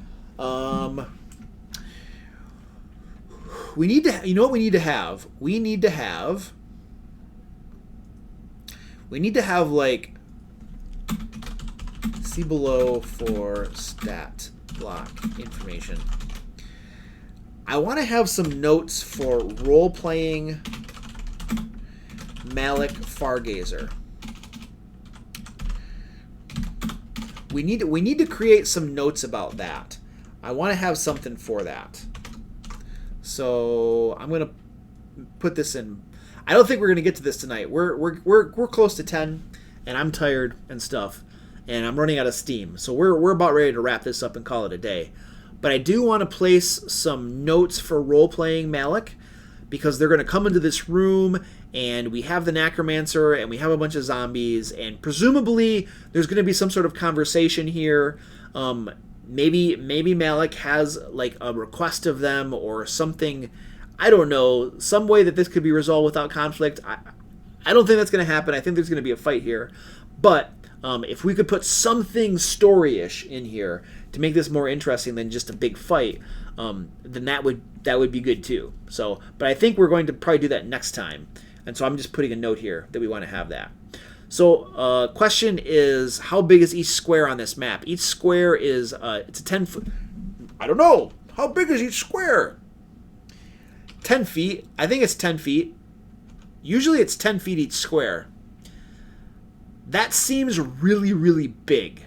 We need to. You know what we need to have? We need to have like, see below for stat block information. I want to have some notes for role-playing Malik Fargazer. We need to create some notes about that. I want to have something for that. So I'm gonna put this in. I don't think we're gonna get to this tonight. We're close to 10, and I'm tired and stuff, and I'm running out of steam. So we're about ready to wrap this up and call it a day. But I do want to place some notes for role-playing Malik, because they're going to come into this room, and we have the necromancer, and we have a bunch of zombies, and presumably there's going to be some sort of conversation here. Maybe Malik has like a request of them or something. I don't know, some way that this could be resolved without conflict. I don't think that's going to happen. I think there's going to be a fight here. But if we could put something story-ish in here to make this more interesting than just a big fight, then that would be good too. So, but I think we're going to probably do that next time. And so I'm just putting a note here that we want to have that. So, question is, how big is each square on this map? Each square is it's a 10-foot. I don't know. How big is each square? 10 feet. I think it's 10 feet. Usually it's 10 feet each square. That seems really, really big.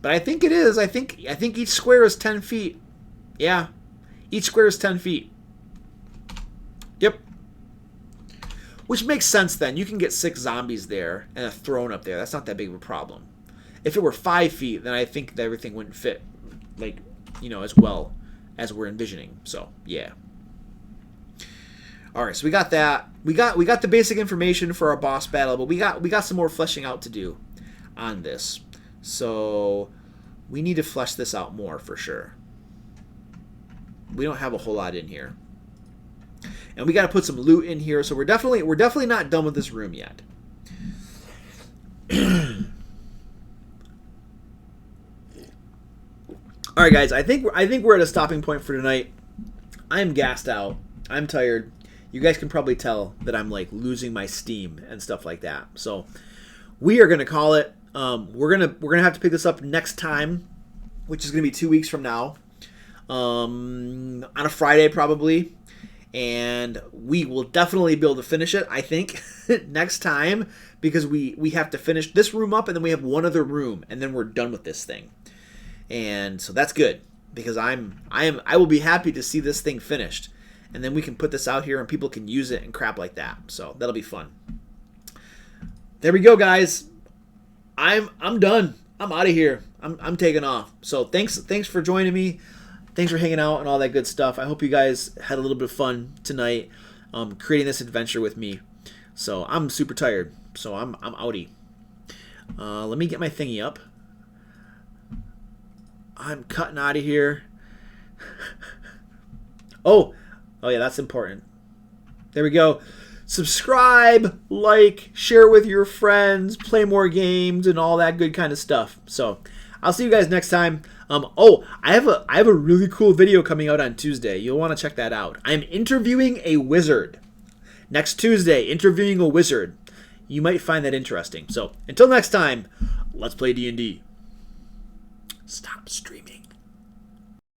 But I think it is. I think each square is 10 feet. Yeah. Each square is 10 feet. Yep. Which makes sense then. You can get 6 zombies there and a throne up there. That's not that big of a problem. If it were 5 feet, then I think that everything wouldn't fit, like, you know, as well as we're envisioning. So, yeah. All right, so we got that. We got the basic information for our boss battle, but we got some more fleshing out to do on this. So we need to flesh this out more for sure. We don't have a whole lot in here. And we got to put some loot in here, so we're definitely not done with this room yet. All right, guys, I think we're at a stopping point for tonight. I'm gassed out. I'm tired. You guys can probably tell that I'm like losing my steam and stuff like that. So we are gonna call it. We're gonna have to pick this up next time, which is gonna be 2 weeks from now, on a Friday probably, and we will definitely be able to finish it. I think next time, because we have to finish this room up, and then we have one other room, and then we're done with this thing. And so that's good, because I will be happy to see this thing finished, and then we can put this out here and people can use it and crap like that. So that'll be fun. There we go, guys. I'm done. I'm out of here. I'm taking off. So thanks for joining me. Thanks for hanging out and all that good stuff. I hope you guys had a little bit of fun tonight, creating this adventure with me. So I'm super tired. So I'm outie. Let me get my thingy up. I'm cutting out of here. Oh yeah, that's important. There we go. Subscribe, like, share with your friends, play more games, and all that good kind of stuff. So I'll see you guys next time. I have a really cool video coming out on Tuesday. You'll want to check that out. I'm interviewing a wizard. Next Tuesday, interviewing a wizard. You might find that interesting. So until next time, let's play D&D. Stop streaming.